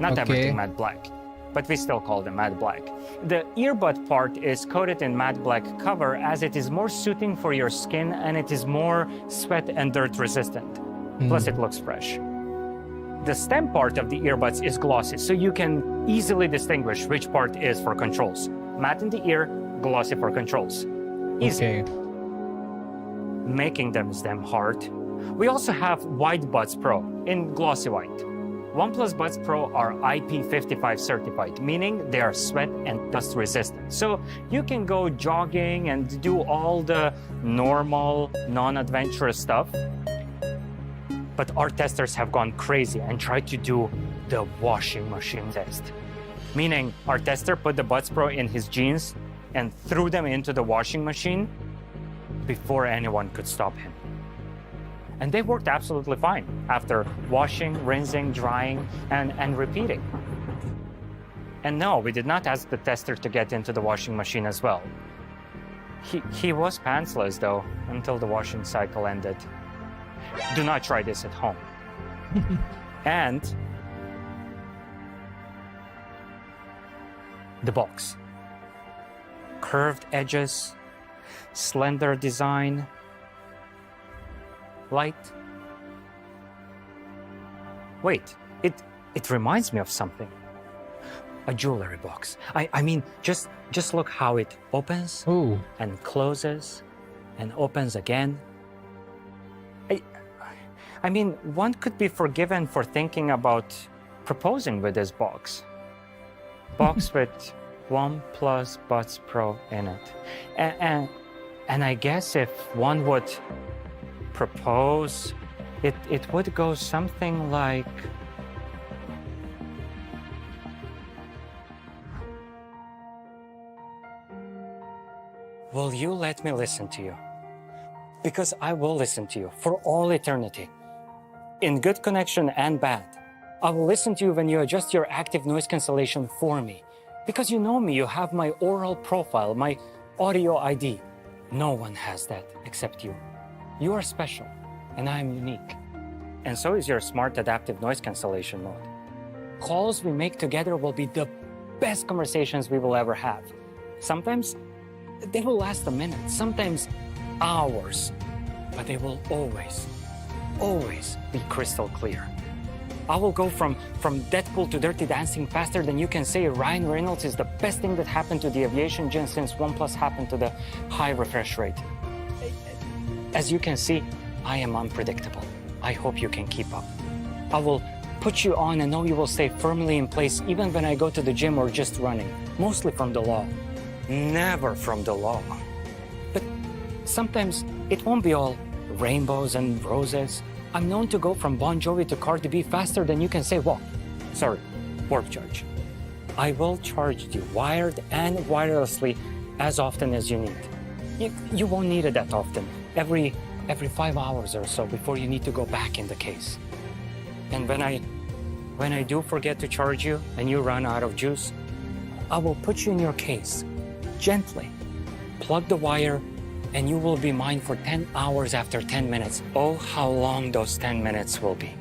Not Okay. everything matte black, but we still call them matte black. The earbud part is coated in matte black cover as it is more suiting for your skin and it is more sweat and dirt resistant. Plus it looks fresh. The stem part of the earbuds is glossy, so you can easily distinguish which part is for controls. Matte in the ear, glossy for controls. Easy. Okay. Making them is damn hard. We also have White Buds Pro in glossy white. OnePlus Buds Pro are IP55 certified, meaning they are sweat and dust resistant. So you can go jogging and do all the normal, non-adventurous stuff. But our testers have gone crazy and tried to do the washing machine test. Meaning, our tester put the Buds Pro in his jeans and threw them into the washing machine before anyone could stop him. And they worked absolutely fine after washing, rinsing, drying, and repeating. And no, we did not ask the tester to get into the washing machine as well. He was pantsless though, until the washing cycle ended. Do not try this at home. And the box. Curved edges, slender design, light. Wait, it reminds me of something. A jewelry box. I mean, just look how it opens and closes and opens again. I mean, one could be forgiven for thinking about proposing with this box. Box with OnePlus Buds Pro in it. And I guess if one would propose, it would go something like, will you let me listen to you? Because I will listen to you for all eternity. In good connection and bad. I will listen to you when you adjust your active noise cancellation for me. Because you know me, you have my oral profile, my audio ID. No one has that except you. You are special, and I am unique. And so is your smart adaptive noise cancellation mode. Calls we make together will be the best conversations we will ever have. Sometimes they will last a minute, sometimes hours, but they will always be crystal clear. I will go from Deadpool to Dirty Dancing faster than you can say Ryan Reynolds is the best thing that happened to the aviation gen since OnePlus happened to the high refresh rate. As you can see, I am unpredictable. I hope you can keep up. I will put you on and know you will stay firmly in place even when I go to the gym or just running, mostly from the law. Never from the law. But sometimes it won't be all rainbows and roses. I'm known to go from Bon Jovi to Cardi B faster than you can say, warp charge. I will charge you wired and wirelessly as often as you need. You won't need it that often, every 5 hours or so before you need to go back in the case. And when I do forget to charge you and you run out of juice, I will put you in your case, gently, plug the wire, and you will be mine for 10 hours after 10 minutes. Oh, how long those 10 minutes will be.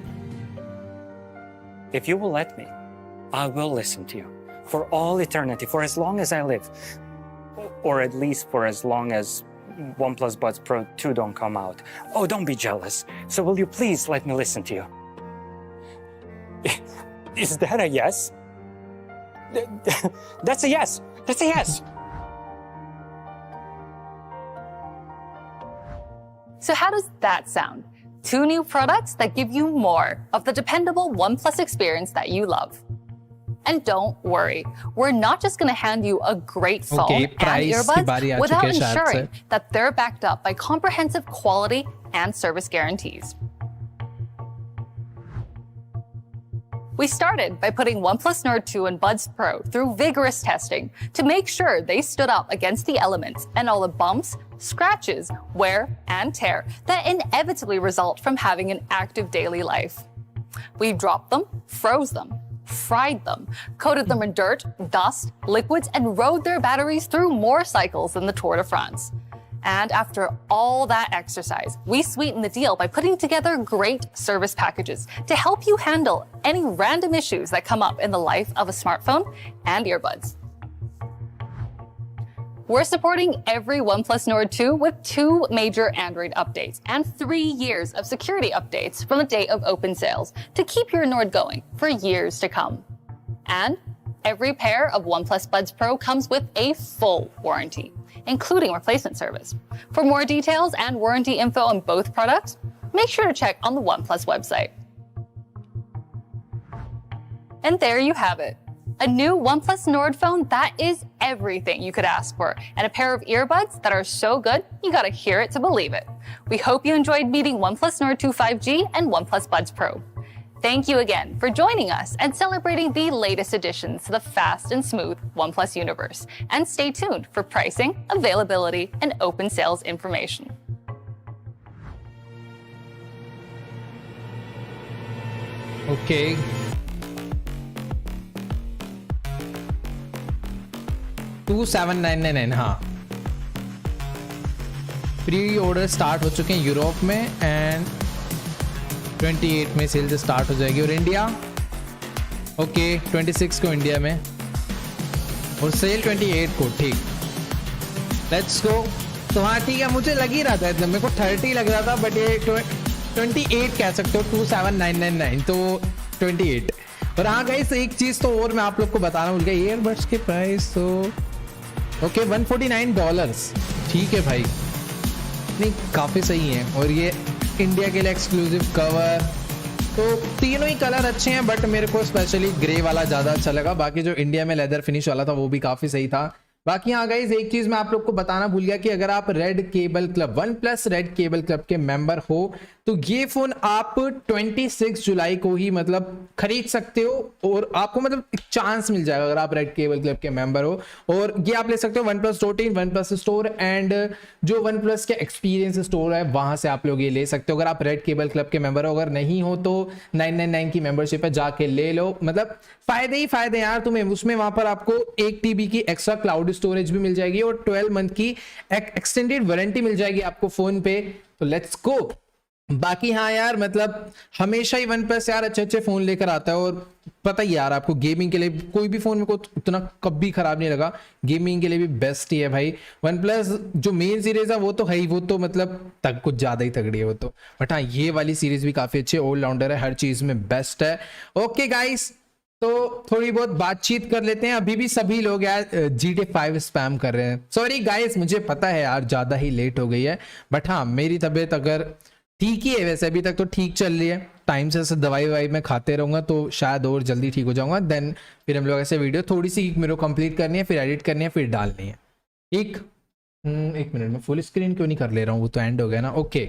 If you will let me, I will listen to you for all eternity, for as long as I live, or at least for as long as OnePlus Buds Pro 2 don't come out. Oh, don't be jealous. So will you please let me listen to you? Is that a yes? That's a yes. That's a yes. So how does that sound? 2 new products that give you more of the dependable OnePlus experience that you love. And don't worry, we're not just going to hand you a great phone and earbuds without ensuring that they're backed up by comprehensive quality and service guarantees. We started by putting OnePlus NORD 2 and Buds Pro through vigorous testing to make sure they stood up against the elements and all the bumps, scratches, wear, and tear that inevitably result from having an active daily life. We dropped them, froze them, fried them, coated them in dirt, dust, liquids, and rode their batteries through more cycles than the Tour de France. And after all that exercise, we sweetened the deal by putting together great service packages to help you handle any random issues that come up in the life of a smartphone and earbuds. We're supporting every OnePlus NORD 2 with 2 major Android updates and 3 years of security updates from the date of open sales to keep your Nord going for years to come. And every pair of OnePlus Buds Pro comes with a full warranty, including replacement service. For more details and warranty info on both products, make sure to check on the OnePlus website. And there you have it. A new OnePlus NORD phone that is everything you could ask for, and a pair of earbuds that are so good, you gotta hear it to believe it. We hope you enjoyed meeting OnePlus NORD 2 5G and OnePlus Buds Pro. Thank you again for joining us and celebrating the latest additions to the fast and smooth OnePlus universe. And stay tuned for pricing, availability, and open sales information. Okay. $2799, हाँ pre order start हो चुके हैं Europe में and 28 में cell start हो जाएगी और India okay 26 को इंडिया में और सेल 28 को। ठीक, लेट्स गो। तो हाँ ठीक है, मुझे लग ही रहा था, मेरे को 30 लग रहा था बट ये 28 कह सकते हो, 27999 तो 28। और हाँ गाइस एक चीज़ तो और मैं आप लोग को बताना भूल गया, ईयरबड्स के प्राइस तो ओके $149। ठीक है भाई, नहीं काफ़ी सही है। और ये इंडिया के लिए एक्सक्लूसिव कवर, तो तीनों ही कलर अच्छे हैं बट मेरे को स्पेशली ग्रे वाला ज़्यादा अच्छा लगा। बाकी जो इंडिया में लेदर फिनिश वाला था वो भी काफ़ी सही था। बाकी हाँ गाइस एक चीज़ मैं आप लोग को बताना भूल गया कि अगर आप red cable club OnePlus red cable club के मेंबर हो तो ये फ़ोन आप 26 जुलाई को ही मतलब खरीद सकते हो और आपको मतलब एक चांस मिल जाएगा अगर आप रेड केबल क्लब के मेंबर हो। और ये आप ले सकते हो OnePlus.in, OnePlus स्टोर एंड जो OnePlus के एक्सपीरियंस स्टोर है वहाँ से आप लोग ये ले सकते हो अगर आप रेड केबल क्लब के मेंबर हो। अगर नहीं हो तो 999 की मेंबरशिप है, जाके ले लो, मतलब फायदे ही फायदे यार तुम्हें उसमें। वहाँ पर आपको 1 TB की एक्स्ट्रा क्लाउड स्टोरेज भी मिल जाएगी और 12 मंथ की एक्सटेंडेड वारंटी मिल जाएगी आपको फोन पे। तो लेट्स गो। बाकी हाँ यार मतलब हमेशा ही OnePlus यार अच्छे अच्छे फोन लेकर आता है और पता ही यार आपको गेमिंग के लिए कोई भी फोन मेरे को उतना कभी खराब नहीं लगा, गेमिंग के लिए भी बेस्ट ही है भाई। OnePlus जो मेन सीरीज है वो तो है ही, वो तो मतलब तक कुछ ज्यादा ही तगड़ी है वो तो, बट हाँ ये वाली सीरीज भी काफी अच्छी है, ऑलराउंडर है, हर चीज में बेस्ट है। ओके गाइस, तो थोड़ी बहुत बातचीत कर लेते हैं। अभी भी सभी लोग यार GTA 5 स्पैम कर रहे हैं। सॉरी गाइस, मुझे पता है यार ज़्यादा ही लेट हो गई है बट हाँ मेरी तबीयत अगर ठीक ही है, वैसे अभी तक तो ठीक चल रही है, टाइम से ऐसे दवाई ववाई मैं खाते रहूँगा तो शायद और जल्दी ठीक हो जाऊँगा। देन फिर हम लोग ऐसे वीडियो थोड़ी सी मेरे को कंप्लीट करनी है, फिर एडिट करनी है, फिर डालनी है। एक मिनट में फुल स्क्रीन क्यों नहीं कर ले रहा हूँ, वो तो एंड हो गया ना। ओके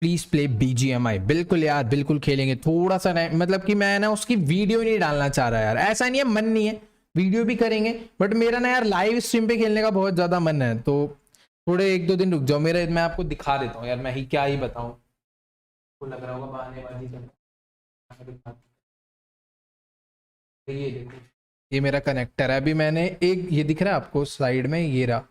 प्लीज प्ले BGMI, बिल्कुल यार बिल्कुल खेलेंगे। थोड़ा सा मतलब कि मैं ना उसकी वीडियो नहीं डालना चाह रहा यार, ऐसा नहीं है मन नहीं है, वीडियो भी करेंगे बट मेरा ना यार लाइव स्ट्रीम पे खेलने का बहुत ज्यादा मन है। तो थोड़े 1-2 दिन रुक जाओ, मेरा मैं आपको दिखा देता हूँ यार, मैं ही क्या ही बताऊँ, तो लग रहा होगा बहाने बाजी कर। ये देखो ये मेरा कनेक्टर है, अभी मैंने एक ये दिख रहा है आपको साइड में, ये रहा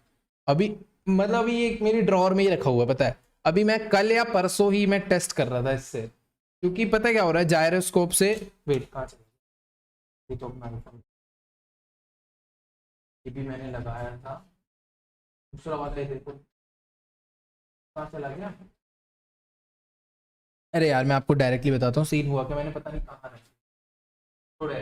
अभी, मतलब ये एक मेरी ड्रॉअर में ही रखा हुआ है। पता है अभी मैं कल या परसों ही मैं टेस्ट कर रहा था इससे, क्योंकि पता क्या हो रहा है जायरोस्कोप से, वेट कहाँ चला, तो अपना ये भी मैंने लगाया था, दूसरा वाला है देखो कहाँ चला गया। अरे यार मैं आपको डायरेक्टली बताता हूँ, सीन हुआ कि मैंने पता नहीं कहाँ रखा, थोड़ा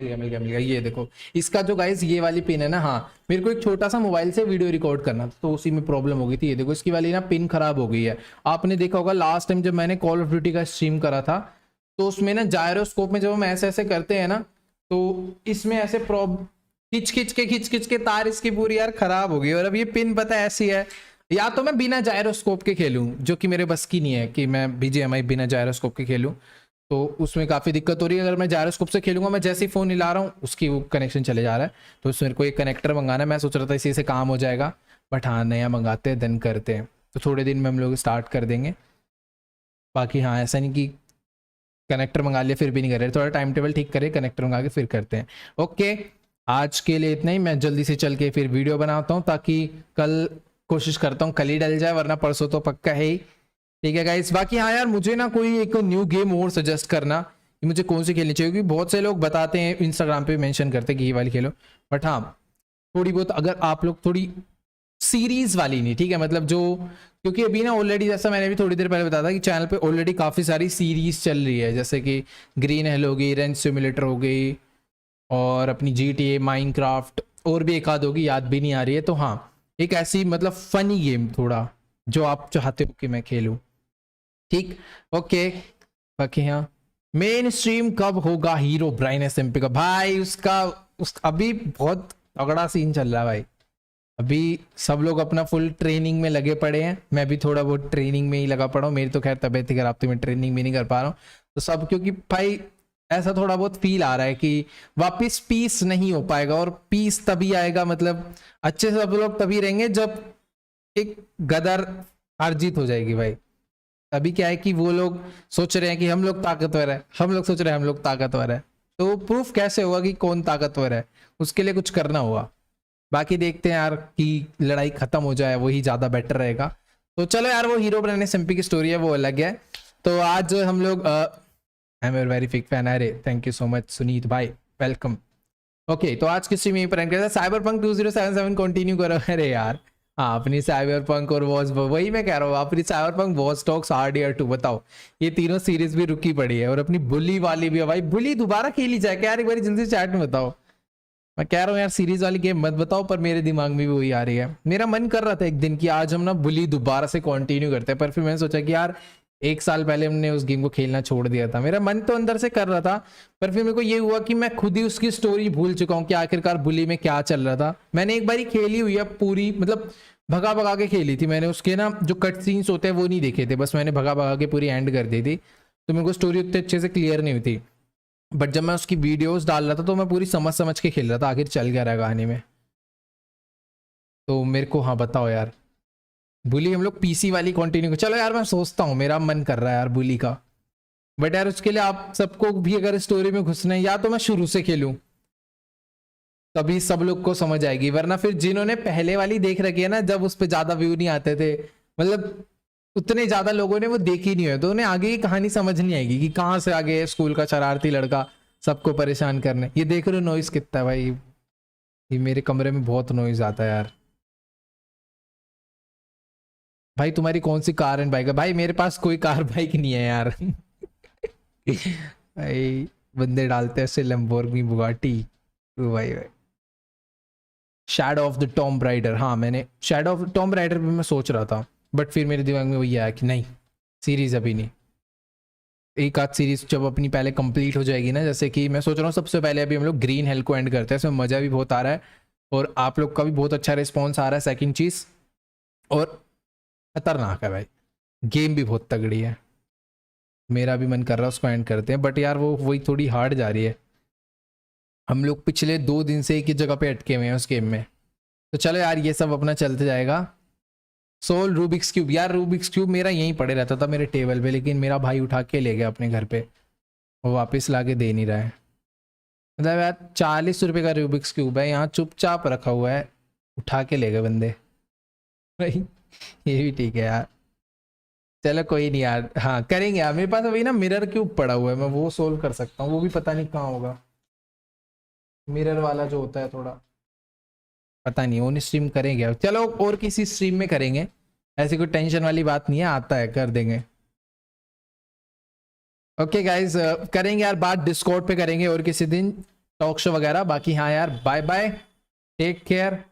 ये मिल गया। ये देखो इसका जो गाइस ये वाली पिन है ना, हाँ मेरे को एक छोटा सा मोबाइल से वीडियो रिकॉर्ड करना था तो उसी में प्रॉब्लम हो गई थी। ये देखो इसकी वाली ना पिन खराब हो गई है। आपने देखा होगा लास्ट टाइम जब मैंने कॉल ऑफ ड्यूटी का स्ट्रीम करा था तो उसमें ना जायरोस्कोप में जब हम ऐसे ऐसे करते हैं ना तो इसमें ऐसे खिंच के तार इसकी पूरी यार खराब हो गई। और अब ये पिन पता है ऐसी है, या तो मैं बिना जायरोस्कोप के खेलूं जो कि मेरे बस की नहीं है कि मैं BGMI बिना जायरोस्कोप के खेलूं, तो उसमें काफ़ी दिक्कत हो रही है। अगर मैं जायरोस्कोप से खेलूंगा, मैं जैसे ही फ़ोन हिला रहा हूँ उसकी वो कनेक्शन चले जा रहा है, तो उसमें मेरे को एक कनेक्टर मंगाना है। मैं सोच रहा था इसी से काम हो जाएगा बट हाँ नया मंगाते हैं देन करते हैं, तो थोड़े दिन में हम लोग स्टार्ट कर देंगे। बाकी हाँ ऐसा नहीं कि कनेक्टर मंगा लिया फिर भी नहीं कर रहे, थोड़ा टाइम टेबल ठीक करे, कनेक्टर मंगा के फिर करते हैं। ओके आज के लिए इतना ही, मैं जल्दी से चल के फिर वीडियो बनाता हूँ ताकि कल कोशिश करता हूँ कल ही डल जाए, वरना परसों तो पक्का है ही। ठीक है गाइस, बाकी हाँ यार मुझे ना कोई एक न्यू गेम और सजेस्ट करना कि मुझे कौन सी खेलनी चाहिए, क्योंकि बहुत से लोग बताते हैं इंस्टाग्राम पे मेंशन करते हैं कि ये वाली खेलो, बट हाँ थोड़ी बहुत अगर आप लोग थोड़ी सीरीज वाली नहीं, ठीक है मतलब जो, क्योंकि अभी ना ऑलरेडी जैसा मैंने भी थोड़ी देर पहले बताया था कि चैनल पे ऑलरेडी काफ़ी सारी सीरीज चल रही है, जैसे कि ग्रीन हेल हो गई, रेंज सिमुलेटर हो गई और अपनी GTA, माइनक्राफ्ट और भी एक आध होगी, याद भी नहीं आ रही है। तो हाँ एक ऐसी मतलब फनी गेम थोड़ा जो आप चाहते हो कि मैं खेलूँ, ठीक। ओके बाकी हाँ मेन स्ट्रीम कब होगा हीरो ब्राइन SMP का, भाई उसका अभी बहुत तगड़ा सीन चल रहा है भाई, अभी सब लोग अपना फुल ट्रेनिंग में लगे पड़े हैं, मैं भी थोड़ा बहुत ट्रेनिंग में ही लगा पड़ा हूँ। मेरी तो खैर तबीयत ही खराब थी, मैं ट्रेनिंग भी नहीं कर पा रहा हूँ। तो सब क्योंकि भाई ऐसा थोड़ा बहुत फील आ रहा है कि वापस पीस नहीं हो पाएगा, और पीस तभी आएगा, मतलब अच्छे से सब लोग तभी रहेंगे जब एक गदर हार जीत हो जाएगी भाई। अभी क्या है कि वो लोग सोच रहे हैं कि हम लोग ताकतवर है, हम लोग सोच रहे हैं हम लोग ताकतवर है, तो प्रूफ कैसे होगा कि कौन ताकतवर है? उसके लिए कुछ करना होगा। बाकी देखते हैं यार कि लड़ाई खत्म हो जाए, वही ज्यादा बेटर रहेगा। तो चलो यार, वो हीरो बनाने सिंपी की स्टोरी है, वो अलग है। तो आज हम लोग I am very big fan. अरे thank you so much Sunit भाई, वेलकम। ओके, तो आज की स्ट्रीम यहीं पर एंड करते हैं। साइबरपंक 2077 कंटिन्यू करो। अरे यार हाँ, अपनी साइबरपंक और वॉच, वही मैं कह रहा हूँ, अपनी साइबरपंक, वॉच डॉग्स, RDR2, बताओ ये तीनों सीरीज भी रुकी पड़ी है, और अपनी बुली वाली भी है भाई। बुली दोबारा खेली जाए क्या यार? एक बार जिनसे चैट में बताओ। मैं कह रहा हूँ यार सीरीज वाली गेम मत बताओ, पर मेरे दिमाग में भी वही आ रही है। मेरा मन कर रहा था एक दिन कि आज हम ना बुली दोबारा से कंटिन्यू करते हैं, पर फिर मैंने सोचा कि यार 1 साल पहले हमने उस गेम को खेलना छोड़ दिया था। मेरा मन तो अंदर से कर रहा था, पर फिर मेरे को ये हुआ कि मैं खुद ही उसकी स्टोरी भूल चुका हूँ कि आखिरकार बुली में क्या चल रहा था। मैंने एक बार ही खेली हुई है पूरी, मतलब भगा भगा के खेली थी मैंने। उसके ना जो कट सीन्स होते हैं वो नहीं देखे थे, बस मैंने भगा भगा के पूरी एंड कर दी थी, तो मेरे को स्टोरी उतने अच्छे से क्लियर नहीं हुई थी। बट जब मैं उसकी वीडियोस डाल रहा था तो मैं पूरी समझ समझ के खेल रहा था, आखिर चल क्या रहा कहानी में। तो मेरे को हाँ बताओ यार, बुली हम लोग पीसी वाली कंटिन्यू। चलो यार मैं सोचता हूँ, मेरा मन कर रहा है यार बुली का। बट यार उसके लिए आप सबको भी अगर स्टोरी में घुसना है, या तो मैं शुरू से खेलूं, तभी सब लोग को समझ आएगी। वरना फिर जिन्होंने पहले वाली देख रखी है ना, जब उस पर ज्यादा व्यू नहीं आते थे, मतलब उतने ज्यादा लोगों ने वो देखी नहीं है, तो उन्हें आगे की कहानी समझ नहीं आएगी कि कहाँ से आगे स्कूल का शरारती लड़का सबको परेशान करने। ये देख रहे हो नॉइज कितना है भाई? ये मेरे कमरे में बहुत नॉइज आता है यार। भाई तुम्हारी कौन सी कार एंड बाइक है? भाई मेरे पास कोई कार बाइक नहीं है यार। भाई बंदे डालते हैं ऐसे लैम्बोर्गिनी बुगाटी। भाई Shadow of the Tomb Raider, हाँ मैंने शैडो ऑफ टॉम्ब राइडर भी मैं सोच रहा था, बट फिर मेरे दिमाग में वही आया कि नहीं, सीरीज अभी नहीं। एक आध सीरीज जब अपनी पहले कंप्लीट हो जाएगी ना, जैसे कि मैं सोच रहा हूँ सबसे पहले अभी हम लोग ग्रीन हेल को एंड करते हैं, इसमें मज़ा भी बहुत आ रहा है और आप लोग का भी बहुत अच्छा रिस्पॉन्स आ रहा है। सेकंड चीज़, और खतरनाक है भाई, गेम भी बहुत तगड़ी है। मेरा भी मन कर रहा है उसको एंड करते हैं, बट यार वो वही थोड़ी हार्ड जा रही है। हम लोग पिछले 2 दिन से एक ही जगह पे अटके हुए हैं उस गेम में। तो चलो यार ये सब अपना चलते जाएगा। सोल रूबिक्स क्यूब, यार रूबिक्स क्यूब मेरा यहीं पड़े रहता था मेरे टेबल पे, लेकिन मेरा भाई उठा के ले गया अपने घर पे, वो वापस ला के दे नहीं रहा है। मतलब यार 40 रुपये का रूबिक्स क्यूब है, यहाँ चुपचाप रखा हुआ है, उठा के ले गए बंदे भाई। ये भी ठीक है यार, चलो कोई नहीं यार, हाँ करेंगे यार। मेरे पास अभी ना मिरर क्यूब पड़ा हुआ है, मैं वो सोल्व कर सकता हूँ, वो भी पता नहीं कहाँ होगा। मिरर वाला जो होता है थोड़ा पता नहीं, ओन स्ट्रीम करेंगे, चलो और किसी स्ट्रीम में करेंगे, ऐसी कोई टेंशन वाली बात नहीं है, आता है कर देंगे। ओके गाइज, करेंगे यार बात डिस्कॉर्ड पे करेंगे और किसी दिन टॉक शो वगैरह। बाकी हाँ यार, बाय बाय, टेक केयर।